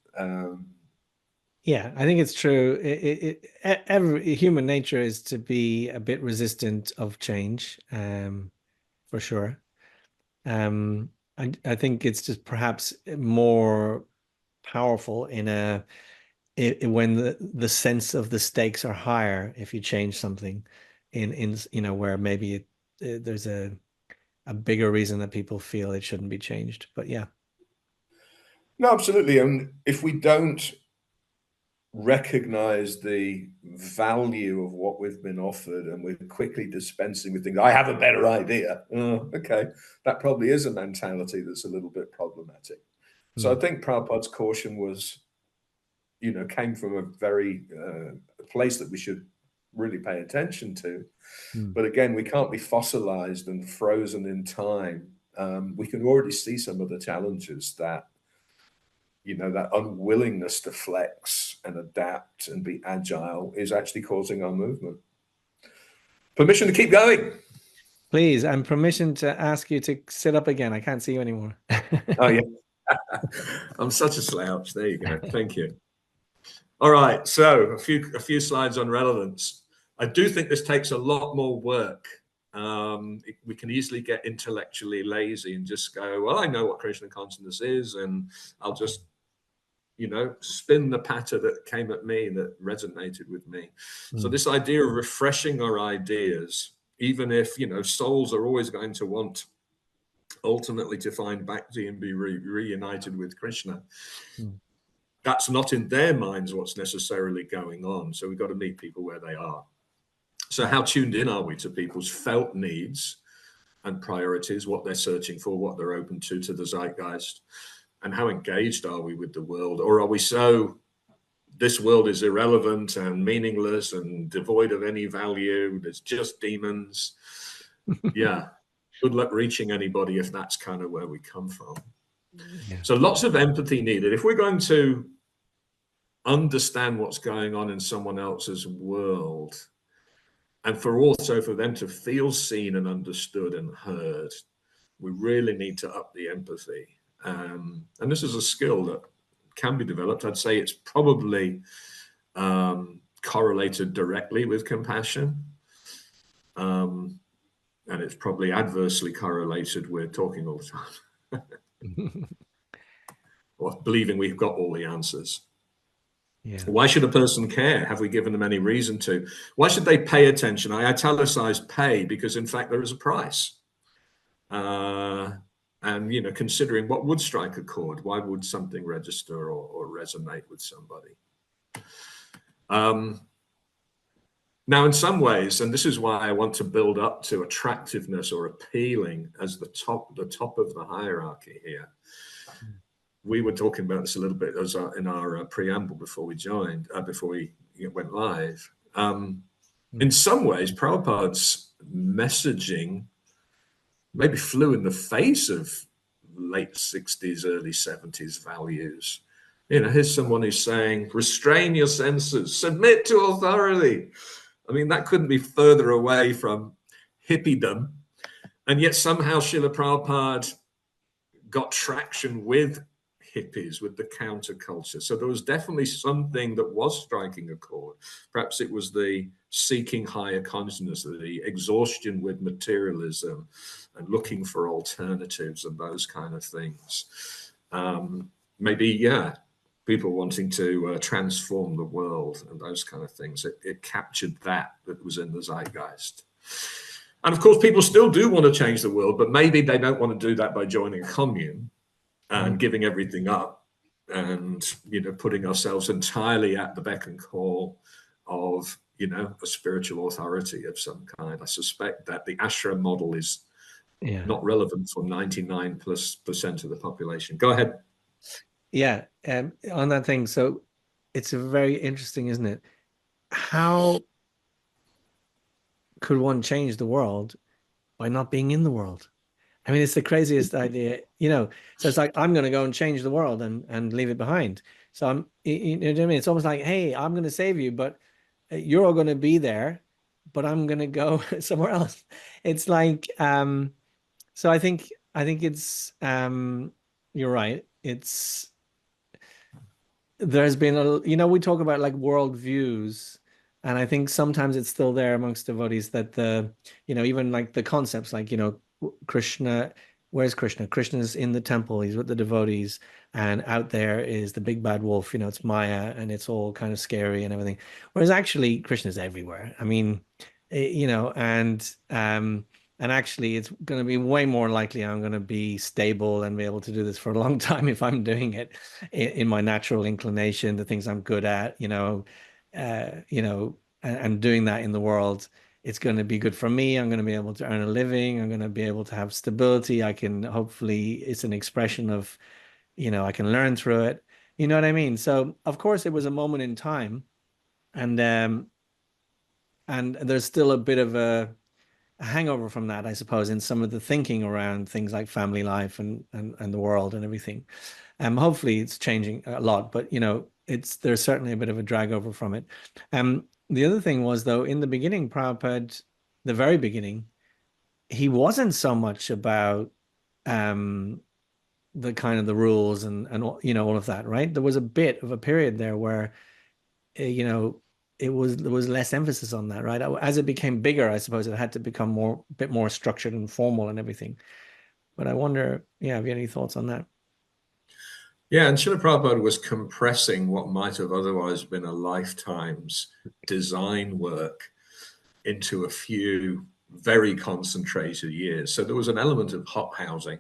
Yeah, I think it's true. Every human nature is to be a bit resistant of change, for sure. I think it's just perhaps more powerful when the sense of the stakes are higher if you change something in where maybe there's a bigger reason that people feel it shouldn't be changed. But yeah. No, absolutely. And if we don't recognize the value of what we've been offered and we're quickly dispensing with things, I have a better idea. Oh, okay. That probably is a mentality that's a little bit problematic. So I think Prabhupada's caution was, came from a very place that we should really pay attention to. But again, we can't be fossilized and frozen in time. We can already see some of the challenges that, that unwillingness to flex and adapt and be agile is actually causing our movement. Permission to keep going. Please, and permission to ask you to sit up again. I can't see you anymore. Oh, yeah. I'm such a slouch. There you go. Thank you. All right. So a few slides on relevance. I do think this takes a lot more work. We can easily get intellectually lazy and just go, well, I know what Krishna consciousness is, and I'll just spin the patter that came at me that resonated with me. So this idea of refreshing our ideas, even if, souls are always going to want ultimately to find bhakti and be reunited with Krishna. That's not in their minds what's necessarily going on. So we've got to meet people where they are. So how tuned in are we to people's felt needs and priorities, what they're searching for, what they're open to the zeitgeist? And how engaged are we with the world? Or are we so, this world is irrelevant and meaningless and devoid of any value, there's just demons? Yeah, good luck reaching anybody if that's kind of where we come from. Yeah. So lots of empathy needed. If we're going to understand what's going on in someone else's world, and for them to feel seen and understood and heard, we really need to up the empathy. And this is a skill that can be developed. I'd say it's probably correlated directly with compassion. And it's probably adversely correlated with talking all the time. Or believing we've got all the answers. Yeah. Why should a person care? Have we given them any reason to? Why should they pay attention? I italicized pay because, in fact, there is a price. and, you know, considering what would strike a chord, why would something register or resonate with somebody? Now, in some ways, and this is why I want to build up to attractiveness or appealing as the top of the hierarchy here. We were talking about this a little bit as in our preamble before we joined, before we went live. In some ways, Prabhupada's messaging maybe flew in the face of late 60s, early 70s values. You know, here's someone who's saying, restrain your senses, submit to authority. I mean, that couldn't be further away from hippiedom. And yet somehow Srila Prabhupada got traction with hippies, with the counterculture. So there was definitely something that was striking a chord. Perhaps it was the seeking higher consciousness, the exhaustion with materialism and looking for alternatives and those kind of things. Maybe, yeah, people wanting to transform the world and those kind of things. It captured that was in the zeitgeist. And of course, people still do want to change the world, but maybe they don't want to do that by joining a commune and giving everything up and, you know, putting ourselves entirely at the beck and call of, you know, a spiritual authority of some kind. I suspect that the ashram model is not relevant for 99+% of the population. Go ahead. Yeah, on that thing. So it's very interesting, isn't it? How could one change the world by not being in the world? I mean, it's the craziest idea, you know. So it's like, I'm going to go and change the world and leave it behind. So you know what I mean? It's almost like, hey, I'm going to save you, but you're all going to be there, but I'm going to go somewhere else. It's like, so I think it's, you're right. There's been you know, we talk about like world views, and I think sometimes it's still there amongst devotees that you know, even like the concepts, like, you know, Krishna, where's Krishna? Krishna's in the temple, he's with the devotees, and out there is the big bad wolf, you know, it's Maya, and it's all kind of scary and everything. Whereas actually Krishna's everywhere. I mean, you know, and actually it's going to be way more likely I'm going to be stable and be able to do this for a long time if I'm doing it in my natural inclination, the things I'm good at, you know, and doing that in the world. It's going to be good for me. I'm going to be able to earn a living. I'm going to be able to have stability. I can hopefully, it's an expression of, you know, I can learn through it. You know what I mean? So of course it was a moment in time, and there's still a bit of a hangover from that, I suppose, in some of the thinking around things like family life and the world and everything. Hopefully it's changing a lot, but you know, there's certainly a bit of a drag over from it. The other thing was, though, in the beginning, Prabhupada, the very beginning, he wasn't so much about the kind of the rules and you know, all of that, right? There was a bit of a period there where you know, there was less emphasis on that, right? As it became bigger, I suppose it had to become a bit more structured and formal and everything. But I wonder, yeah, have you any thoughts on that? Yeah, and Srila Prabhupada was compressing what might have otherwise been a lifetime's design work into a few very concentrated years. So there was an element of hot housing,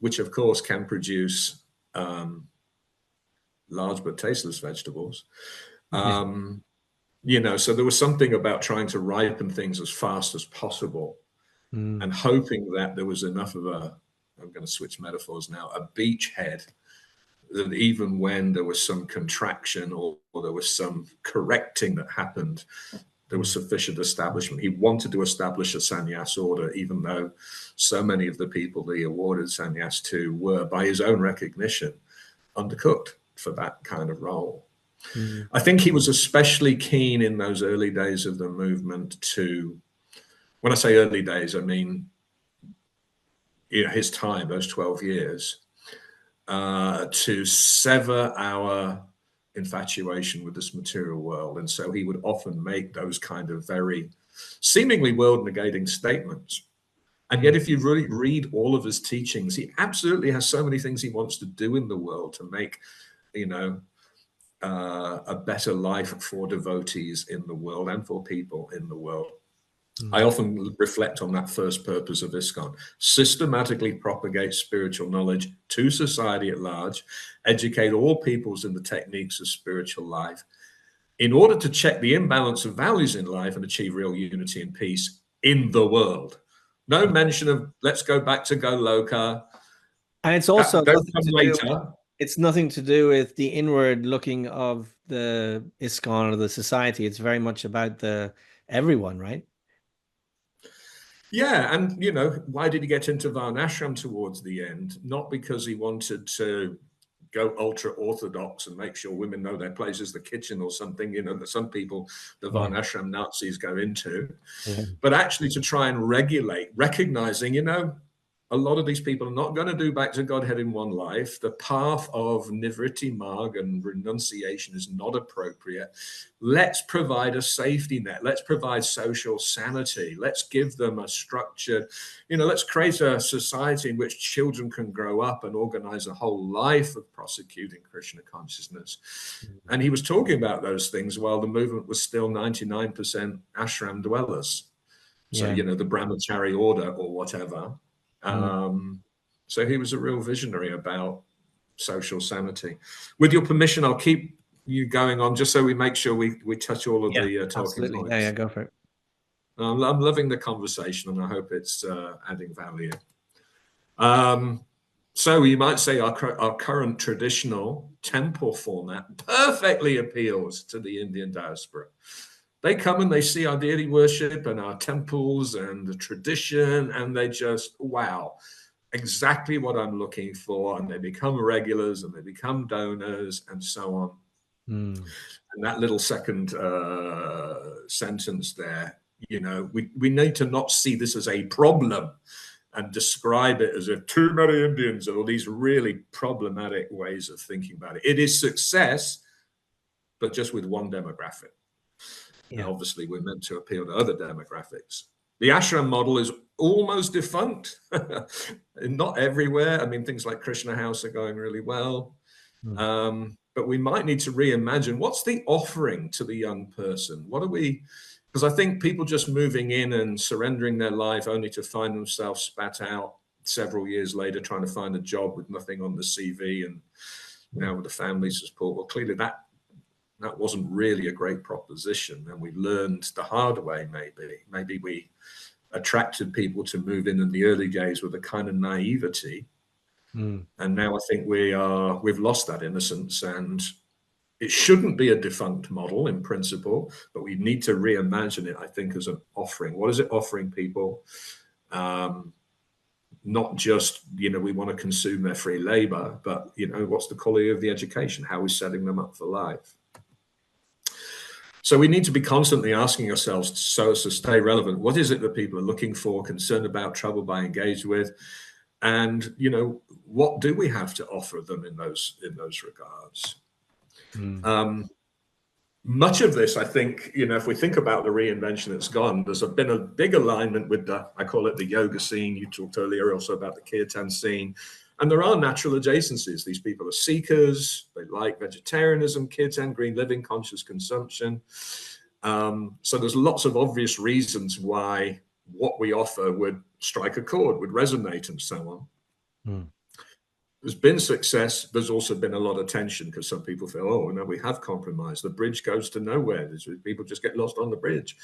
which of course can produce large but tasteless vegetables. You know, so there was something about trying to ripen things as fast as possible and hoping that there was enough of I'm going to switch metaphors now, a beachhead, that even when there was some contraction or there was some correcting that happened, there was sufficient establishment. He wanted to establish a sannyas order, even though so many of the people that he awarded sannyas to were, by his own recognition, undercooked for that kind of role. I think he was especially keen in those early days of the movement to, when I say early days, I mean, you know, his time, those 12 years, to sever our infatuation with this material world. And so he would often make those kind of very seemingly world-negating statements. And yet, if you really read all of his teachings, he absolutely has so many things he wants to do in the world to make, you know, a better life for devotees in the world and for people in the world. I often reflect on that first purpose of ISKCON: systematically propagate spiritual knowledge to society at large, educate all peoples in the techniques of spiritual life, in order to check the imbalance of values in life and achieve real unity and peace in the world. No mention of let's go back to Goloka. And it's also don't come later. It's nothing to do with the inward looking of the ISKCON or the society. It's very much about everyone, right? Yeah, and why did he get into Varnashram towards the end? Not because he wanted to go ultra orthodox and make sure women know their place is the kitchen or something, that some people, the Varnashram Nazis, go into, but actually to try and recognizing, a lot of these people are not going to do back to Godhead in one life. The path of Nivritti Marg and renunciation is not appropriate. Let's provide a safety net. Let's provide social sanity. Let's give them a structured, let's create a society in which children can grow up and organize a whole life of prosecuting Krishna consciousness. And he was talking about those things while the movement was still 99% ashram dwellers. So, the brahmachari order or whatever. So he was a real visionary about social sanity. With your permission, I'll keep you going on just so we make sure we touch all of the talking points. Yeah, go for it. I'm loving the conversation, and I hope it's adding value. So you might say our current traditional temple format perfectly appeals to the Indian diaspora. They come and they see our deity worship and our temples and the tradition, and they just, wow, exactly what I'm looking for. And they become regulars and they become donors and so on. And that little second sentence there, we need to not see this as a problem and describe it as if too many Indians or these really problematic ways of thinking about it. It is success, but just with one demographic. And obviously, we're meant to appeal to other demographics. The ashram model is almost defunct. Not everywhere. I mean, things like Krishna House are going really well. But we might need to reimagine what's the offering to the young person? What are we? Because I think people just moving in and surrendering their life only to find themselves spat out several years later, trying to find a job with nothing on the CV and now with the family support. Well, clearly that wasn't really a great proposition, and we learned the hard way. Maybe we attracted people to move in the early days with a kind of naivety, and now I think we've lost that innocence, and it shouldn't be a defunct model in principle, but we need to reimagine it, I think, as an offering. What is it offering people? Not just, we want to consume their free labor, but, what's the quality of the education? How are we setting them up for life? So we need to be constantly asking ourselves, so as to stay relevant, what is it that people are looking for, concerned about, troubled by, engaged with? And, what do we have to offer them in those regards? Much of this, I think, if we think about the reinvention that's gone, there's been a big alignment with I call it the yoga scene. You talked earlier also about the kirtan scene. And there are natural adjacencies. These people are seekers. They like vegetarianism, kirtan, green living, conscious consumption. So there's lots of obvious reasons why what we offer would strike a chord, would resonate, and so on. There's been success. There's also been a lot of tension because some people feel, oh, no, we have compromised. The bridge goes to nowhere. People just get lost on the bridge.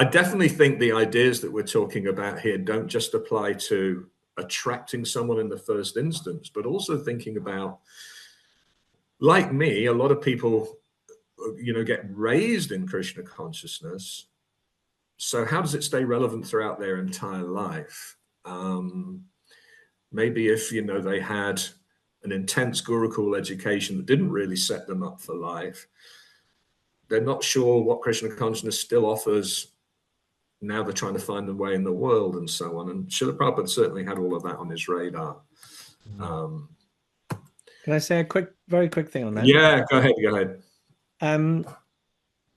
I definitely think the ideas that we're talking about here don't just apply to attracting someone in the first instance, but also thinking about, like me, a lot of people, get raised in Krishna consciousness. So how does it stay relevant throughout their entire life? Maybe if, they had an intense Gurukul education that didn't really set them up for life, they're not sure what Krishna consciousness still offers. Now they're trying to find their way in the world and so on. And Srila Prabhupada certainly had all of that on his radar. Can I say a very quick thing on that? Yeah, go ahead.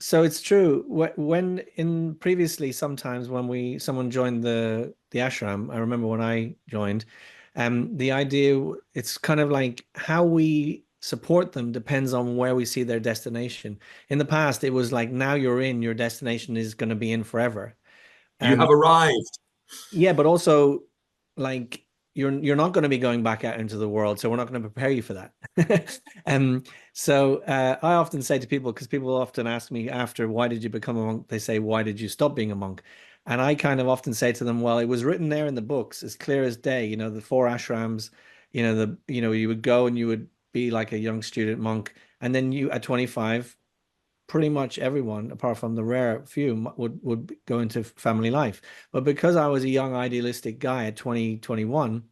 So it's true. When previously, sometimes when someone joined the ashram, I remember when I joined, the idea, it's kind of like how we support them depends on where we see their destination. In the past, it was like, now you're in, your destination is going to be in forever. You have arrived. Yeah, but also, like, you're not going to be going back out into the world, so we're not going to prepare you for that. So I often say to people, because people often ask me after, why did you become a monk? They say, why did you stop being a monk? And I kind of often say to them, well, it was written there in the books, as clear as day. You know, the 4 ashrams. You would go and you would be like a young student monk, and then you at 25, pretty much everyone, apart from the rare few, would go into family life. But because I was a young idealistic guy at 2021,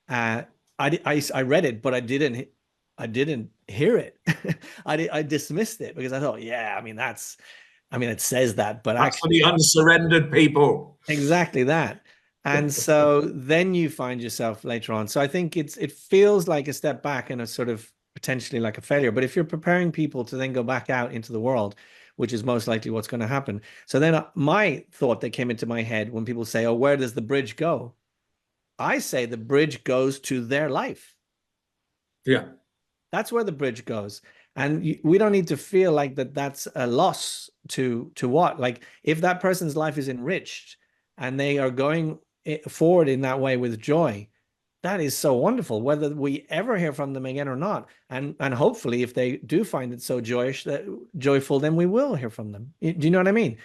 I read it, but I didn't hear it. I dismissed it because I thought, yeah, it says that, but That's actually, for the unsurrendered people. exactly that. And so then you find yourself later on. So I think it feels like a step back and a sort of potentially like a failure. But if you're preparing people to then go back out into the world, which is most likely what's going to happen. So then my thought that came into my head when people say, oh, where does the bridge go? I say the bridge goes to their life. Yeah. That's where the bridge goes. And we don't need to feel like that's a loss to what? Like, if that person's life is enriched and they are going forward in that way with joy, that is so wonderful, whether we ever hear from them again or not. And hopefully, if they do find it so joyful, then we will hear from them. Do you know what I mean?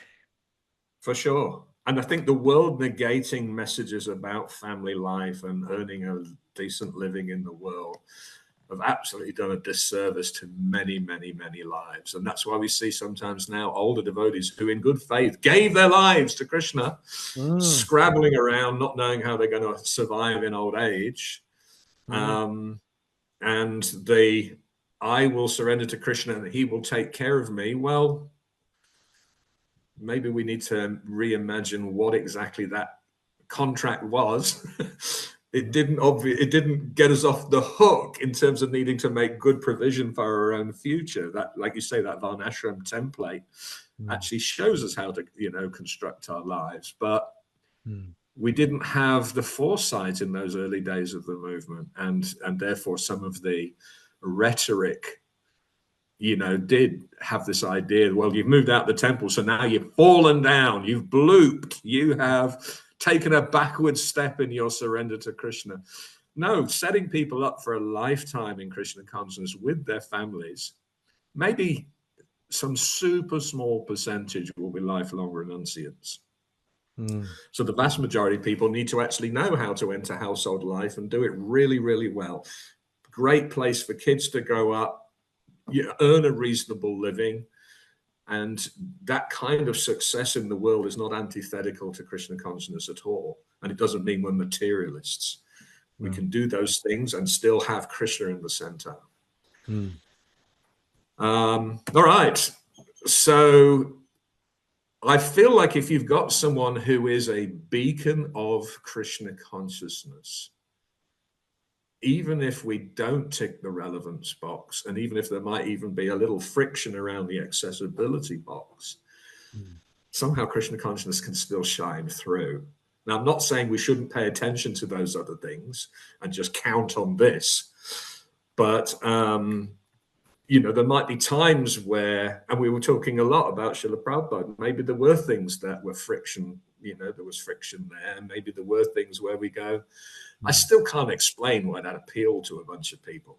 For sure. And I think the world negating messages about family life and earning a decent living in the world have absolutely done a disservice to many, many, many lives. And that's why we see sometimes now older devotees who in good faith gave their lives to Krishna, scrabbling around, not knowing how they're going to survive in old age. And I will surrender to Krishna and he will take care of me. Well, maybe we need to reimagine what exactly that contract was. It didn't get us off the hook in terms of needing to make good provision for our own future. That, like you say, that Varnashram template actually shows us how to, construct our lives. But we didn't have the foresight in those early days of the movement, and therefore some of the rhetoric, did have this idea, well, you've moved out the temple, so now you've fallen down, you've blooped, you have taken a backward step in your surrender to Krishna. No, setting people up for a lifetime in Krishna consciousness with their families, maybe some super small percentage will be lifelong renunciants. So the vast majority of people need to actually know how to enter household life and do it really, really well. Great place for kids to grow up, earn a reasonable living. And that kind of success in the world is not antithetical to Krishna consciousness at all. And it doesn't mean we're materialists. We can do those things and still have Krishna in the center. All right. So I feel like if you've got someone who is a beacon of Krishna consciousness, even if we don't tick the relevance box, and even if there might even be a little friction around the accessibility box, somehow Krishna consciousness can still shine through. Now, I'm not saying we shouldn't pay attention to those other things and just count on this, but there might be times where, and we were talking a lot about Srila Prabhupada, maybe there were things that were friction, there was friction there, and maybe there were things where we go, I still can't explain why that appealed to a bunch of people.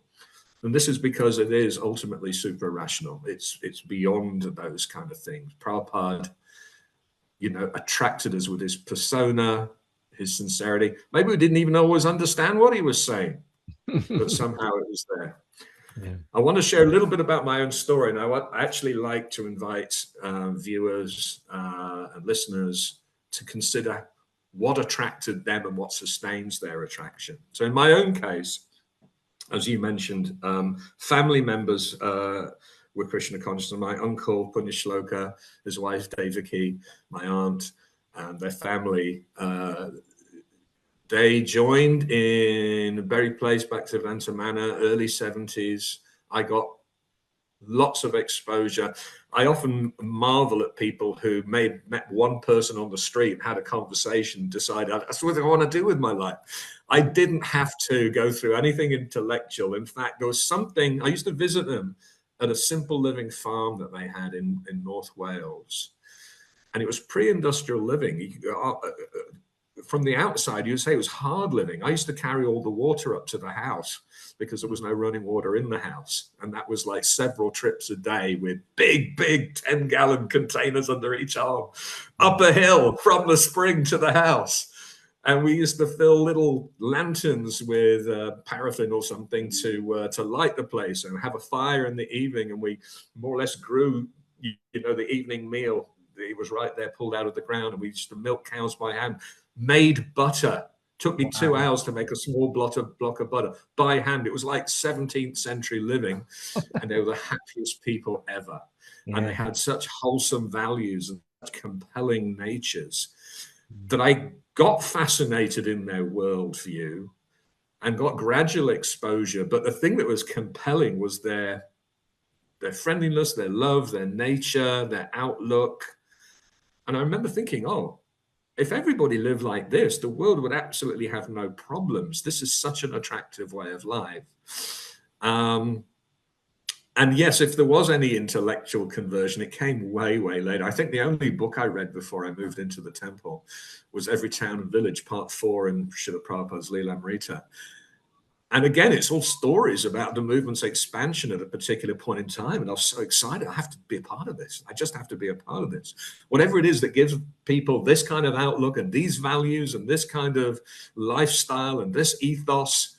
And this is because it is ultimately super rational. It's beyond those kind of things. Prabhupada, attracted us with his persona, his sincerity. Maybe we didn't even always understand what he was saying, but somehow it was there. Yeah. I want to share a little bit about my own story. Now, I actually like to invite viewers and listeners to consider what attracted them and what sustains their attraction. So in my own case, as you mentioned, family members were Krishna conscious. My uncle, Punyashloka, his wife, Devaki, my aunt, and their family, they joined in Berry Place, Bhaktivedanta Manor, early 70s. I got lots of exposure. I often marvel at people who may have met one person on the street and had a conversation, decided that's what I want to do with my life. I didn't have to go through anything intellectual. In fact, there was something, I used to visit them at a simple living farm that they had in North Wales. And it was pre-industrial living. From the outside, you'd say it was hard living. I used to carry all the water up to the house because there was no running water in the house. And that was like several trips a day with big 10-gallon containers under each arm, up a hill from the spring to the house. And we used to fill little lanterns with paraffin or something to light the place and have a fire in the evening. And we more or less grew, the evening meal. It was right there, pulled out of the ground. And we used to milk cows by hand, made butter. Took me 2 hours to make a small block of butter by hand. It was like 17th century living. And they were the happiest people ever. Yeah. And they had such wholesome values and such compelling natures that I got fascinated in their worldview and got gradual exposure. But the thing that was compelling was their friendliness, their love, their nature, their outlook. And I remember thinking, if everybody lived like this, the world would absolutely have no problems. This is such an attractive way of life. And yes, if there was any intellectual conversion, it came way later. I think the only book I read before I moved into the temple was Every Town and Village, Part 4 in Srila Prabhupada's Leelamrita. And again, it's all stories about the movement's expansion at a particular point in time. And I was so excited. I have to be a part of this. I just have to be a part of this. Whatever it is that gives people this kind of outlook and these values and this kind of lifestyle and this ethos,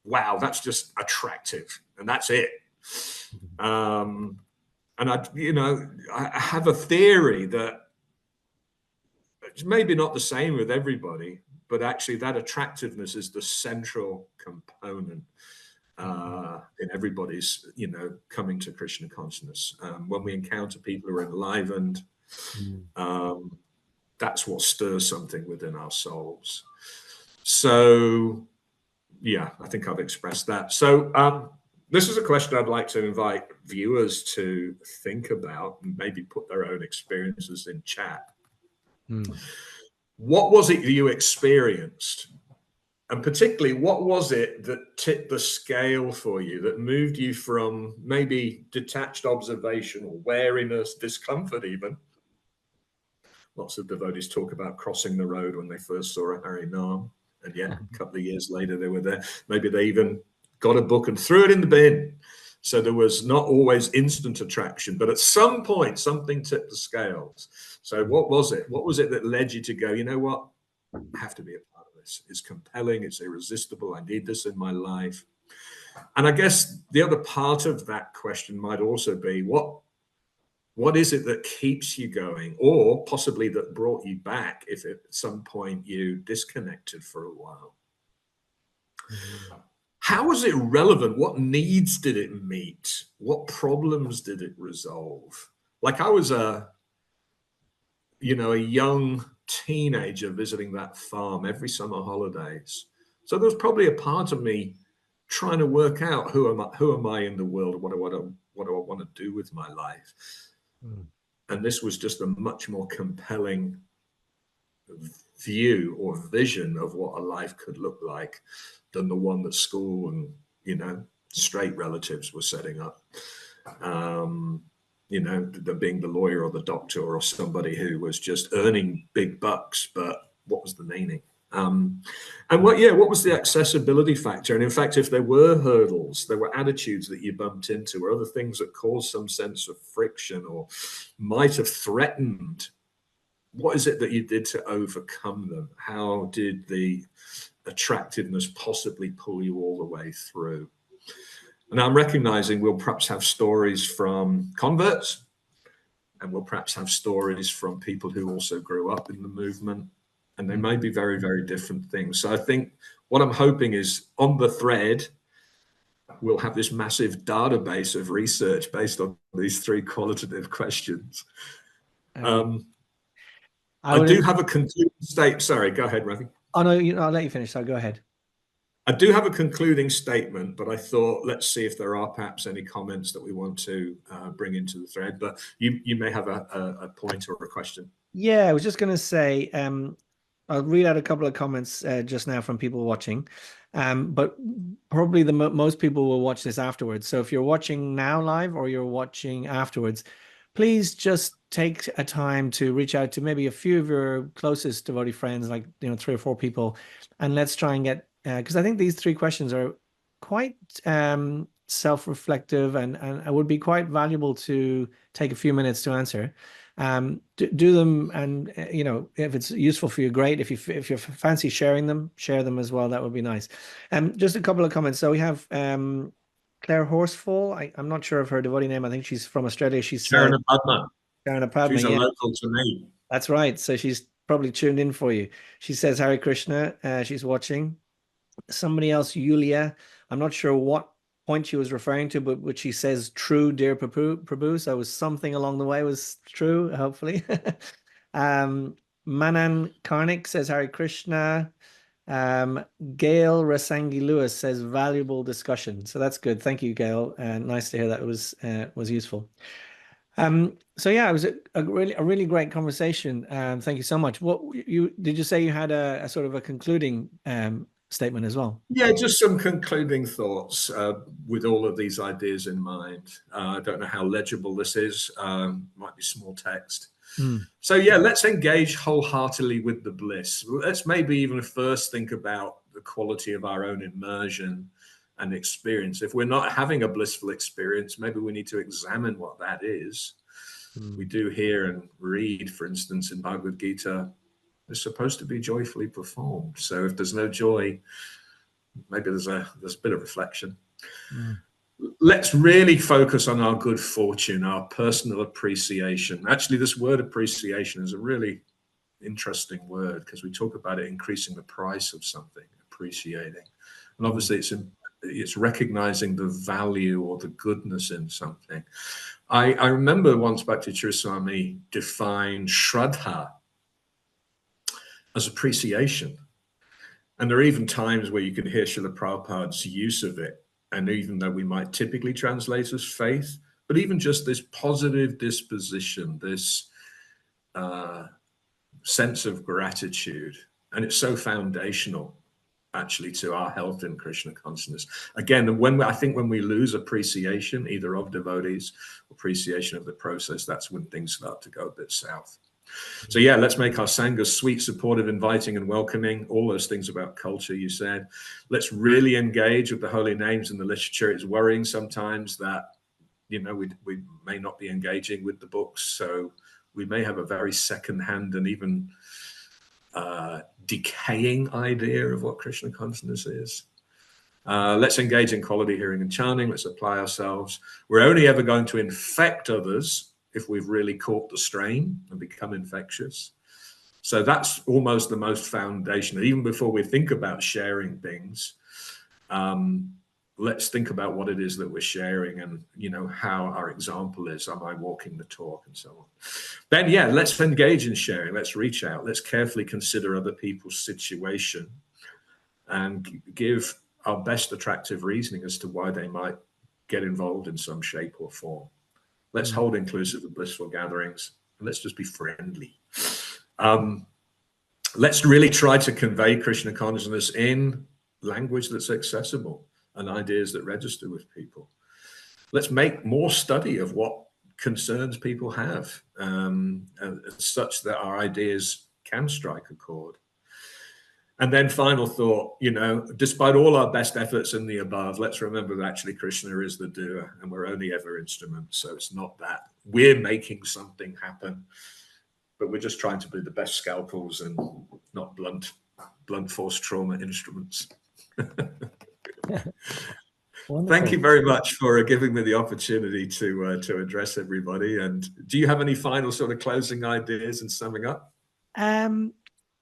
wow, that's just attractive. And that's it. And I have a theory that it's maybe not the same with everybody, but actually that attractiveness is the central component in everybody's, coming to Krishna consciousness. When we encounter people who are enlivened, that's what stirs something within our souls. So, yeah, I think I've expressed that. So this is a question I'd like to invite viewers to think about and maybe put their own experiences in chat. What was it you experienced? And particularly, what was it that tipped the scale for you, that moved you from maybe detached observation or wariness, discomfort even? Lots of devotees talk about crossing the road when they first saw a Harinam, and yet a couple of years later they were there. Maybe they even got a book and threw it in the bin. So there was not always instant attraction, but at some point, something tipped the scales. So what was it? What was it that led you to go, you know what? I have to be a part of this. It's compelling. It's irresistible. I need this in my life. And I guess the other part of that question might also be, what is it that keeps you going, or possibly that brought you back if at some point you disconnected for a while? How was it relevant? What needs did it meet? What problems did it resolve? Like I was a young teenager visiting that farm every summer holidays. So there was probably a part of me trying to work out who am I in the world? What do I want to do with my life? And this was just a much more compelling view or vision of what a life could look like than the one that school and, straight relatives were setting up. Being the lawyer or the doctor or somebody who was just earning big bucks, but what was the meaning? And what was the accessibility factor? And in fact, if there were hurdles, there were attitudes that you bumped into or other things that caused some sense of friction or might have threatened, what is it that you did to overcome them? How did the attractiveness possibly pull you all the way through? And I'm recognizing we'll perhaps have stories from converts, and we'll perhaps have stories from people who also grew up in the movement, and they may be very, very different things. So I think what I'm hoping is on the thread, we'll have this massive database of research based on these 3 qualitative questions. I do have a concluding statement. Sorry, go ahead, Ravi. Oh, no, I'll let you finish. So go ahead. I do have a concluding statement, but I thought, let's see if there are perhaps any comments that we want to bring into the thread. But you may have a point or a question. Yeah, I was just going to say, I'll read out a couple of comments just now from people watching, but probably the most people will watch this afterwards. So if you're watching now live or you're watching afterwards, please just take a time to reach out to maybe a few of your closest devotee friends, like 3 or 4 people, and let's try and get because I think these 3 questions are quite self-reflective and it would be quite valuable to take a few minutes to answer. Do them, and if it's useful for you, great. If you fancy sharing them, share them as well. That would be nice. Just a couple of comments. So we have Claire Horsefall. I'm not sure of her devotee name. I think she's from Australia. She said Sharon Padma. Sharon Padma. She's a Yeah, local to me. that's right. So she's probably tuned in for you. She says Hare Krishna. She's watching. Somebody else, Yulia. I'm not sure what point she was referring to, but she says true, dear Prabhu. So it was something along the way was true, hopefully. Manan Karnik says Hare Krishna. Gail Rasangi Lewis says valuable discussion. So that's good. Thank you, Gail. Nice to hear that was useful. So yeah, it was a really great conversation. Thank you so much. What did you say you had a sort of a concluding statement as well? Yeah, just some concluding thoughts with all of these ideas in mind. I don't know how legible this is. Might be small text. So yeah, let's engage wholeheartedly with the bliss. Let's maybe even first think about the quality of our own immersion and experience. If we're not having a blissful experience, maybe we need to examine what that is. We do hear and read, for instance, in Bhagavad Gita, it's supposed to be joyfully performed. So if there's no joy, maybe there's a bit of reflection. Let's really focus on our good fortune, our personal appreciation. Actually, this word appreciation is a really interesting word because we talk about it increasing the price of something, appreciating. And obviously it's recognizing the value or the goodness in something. I remember once Bhakti Swami defined Shraddha as appreciation. And there are even times where you can hear Srila Prabhupada's use of it. And even though we might typically translate as faith, but even just this positive disposition, this sense of gratitude, and it's so foundational actually to our health in Krishna consciousness. Again, I think when we lose appreciation, either of devotees, appreciation of the process, that's when things start to go a bit south. So yeah, let's make our Sangha sweet, supportive, inviting, and welcoming. All those things about culture you said. Let's really engage with the holy names in the literature. It's worrying sometimes that, we may not be engaging with the books. So we may have a very secondhand and even decaying idea of what Krishna consciousness is. Let's engage in quality hearing and chanting. Let's apply ourselves. We're only ever going to infect others if we've really caught the strain and become infectious. So that's almost the most foundational. Even before we think about sharing things, let's think about what it is that we're sharing and, how our example is. Am I walking the talk and so on? Then, yeah, let's engage in sharing. Let's reach out. Let's carefully consider other people's situation and give our best attractive reasoning as to why they might get involved in some shape or form. Let's hold inclusive and blissful gatherings, and let's just be friendly. Let's really try to convey Krishna consciousness in language that's accessible and ideas that register with people. Let's make more study of what concerns people have, such that our ideas can strike a chord. And then final thought, despite all our best efforts in the above, let's remember that actually Krishna is the doer and we're only ever instruments. So it's not that we're making something happen, but we're just trying to be the best scalpels and not blunt force trauma instruments. Thank you very much for giving me the opportunity to address everybody. And do you have any final sort of closing ideas and summing up?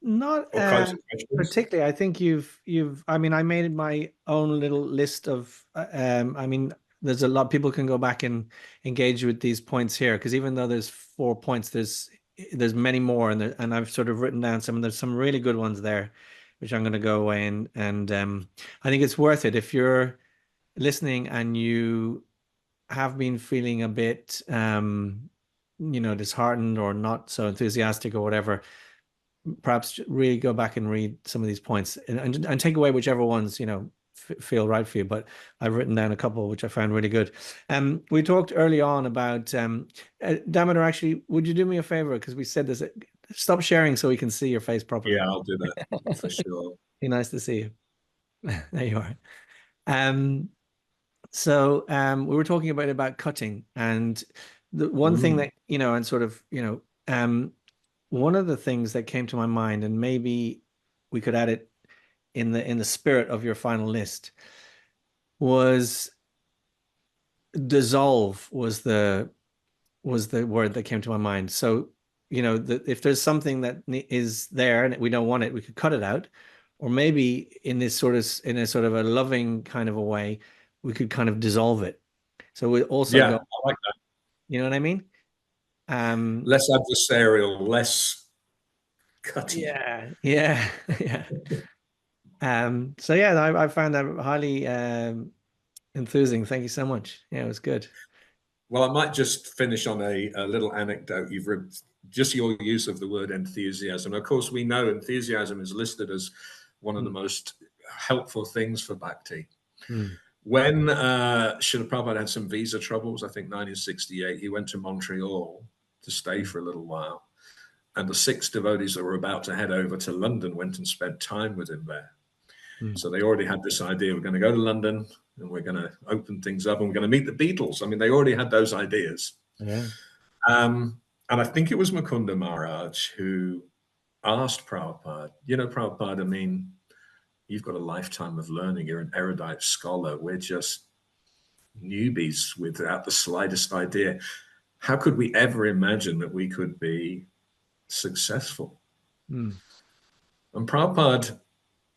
Not particularly. I think I made my own little list of, there's a lot people can go back and engage with these points here, because even though there's 4 points, there's many more, and I've sort of written down some, and there's some really good ones there, which I'm going to go away and I think it's worth it if you're listening and you have been feeling a bit, disheartened or not so enthusiastic or whatever. perhaps really go back and read some of these points and take away whichever ones, feel right for you. But I've written down a couple which I found really good. We talked early on about Damodar. Actually, would you do me a favor? Because we said this. Stop sharing so we can see your face properly. Yeah, I'll do that for sure. Be nice to see you. There you are. So we were talking about cutting, and the one thing that, and sort of, one of the things that came to my mind, and maybe we could add it in the spirit of your final list, was dissolve was the word that came to my mind. So, if there's something that is there and we don't want it, we could cut it out, or maybe in a sort of a loving kind of a way, we could kind of dissolve it. So we also I like that. You know what I mean? Less adversarial, less cutting. Yeah. So yeah, I found that highly enthusing. Thank you so much. Yeah, it was good. Well, I might just finish on a little anecdote. Just your use of the word enthusiasm. Of course, we know enthusiasm is listed as one of the most helpful things for bhakti. When Srila Prabhupada had some visa troubles, I think 1968, he went to Montreal to stay for a little while. And the 6 devotees that were about to head over to London went and spent time with him there. So they already had this idea, we're going to go to London and we're going to open things up and we're going to meet the Beatles. I mean, they already had those ideas. Yeah. And I think it was Mukunda Maharaj who asked Prabhupada, Prabhupada, I mean, you've got a lifetime of learning. You're an erudite scholar. We're just newbies without the slightest idea. How could we ever imagine that we could be successful? And Prabhupada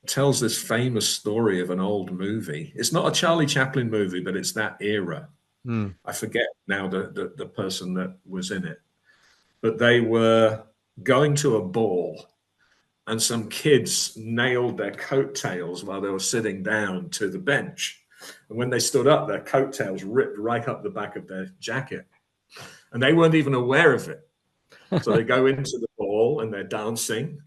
tells this famous story of an old movie. It's not a Charlie Chaplin movie, but it's that era. I forget now the person that was in it. But they were going to a ball and some kids nailed their coattails while they were sitting down to the bench. And when they stood up, their coattails ripped right up the back of their jacket. And they weren't even aware of it. So they go into the ball and they're dancing.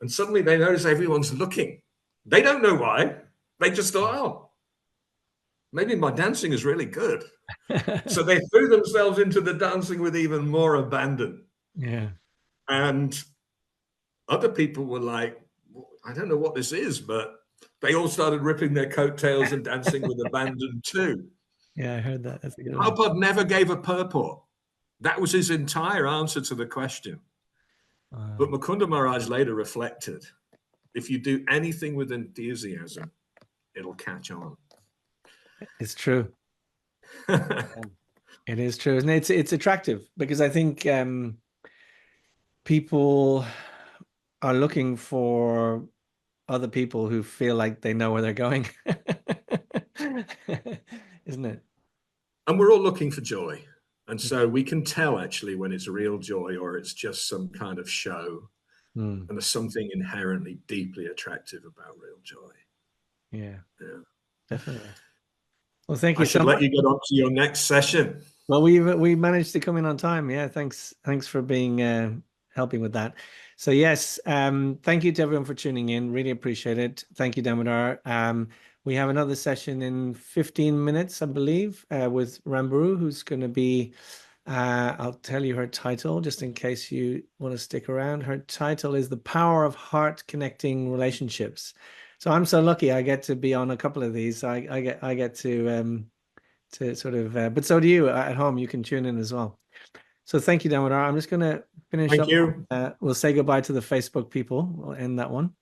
And suddenly they notice everyone's looking. They don't know why. They just thought, oh, maybe my dancing is really good. So they threw themselves into the dancing with even more abandon. Yeah. And other people were like, I don't know what this is, but they all started ripping their coattails and dancing with abandon too. Yeah, I heard that. That's a good one. Prabhupada never gave a purport. That was his entire answer to the question. But Mukunda Maharaj later reflected, if you do anything with enthusiasm, it'll catch on. It's true. It is true. And it's attractive because I think people are looking for other people who feel like they know where they're going. Isn't it? And we're all looking for joy. And so we can tell actually when it's real joy or it's just some kind of show. And there's something inherently deeply attractive about real joy. Yeah. Definitely. Well, thank you so much. I should let you get on to your next session. Well, we managed to come in on time. Yeah, thanks for being helping with that. So yes, thank you to everyone for tuning in. Really appreciate it. Thank you, Damodar. We have another session in 15 minutes, I believe, with Ramburu, who's going to be, I'll tell you her title, just in case you want to stick around. Her title is The Power of Heart Connecting Relationships. So I'm so lucky I get to be on a couple of these. I get to sort of, but so do you at home. You can tune in as well. So thank you, Damodar. I'm just going to finish up. Thank you. We'll say goodbye to the Facebook people. We'll end that one.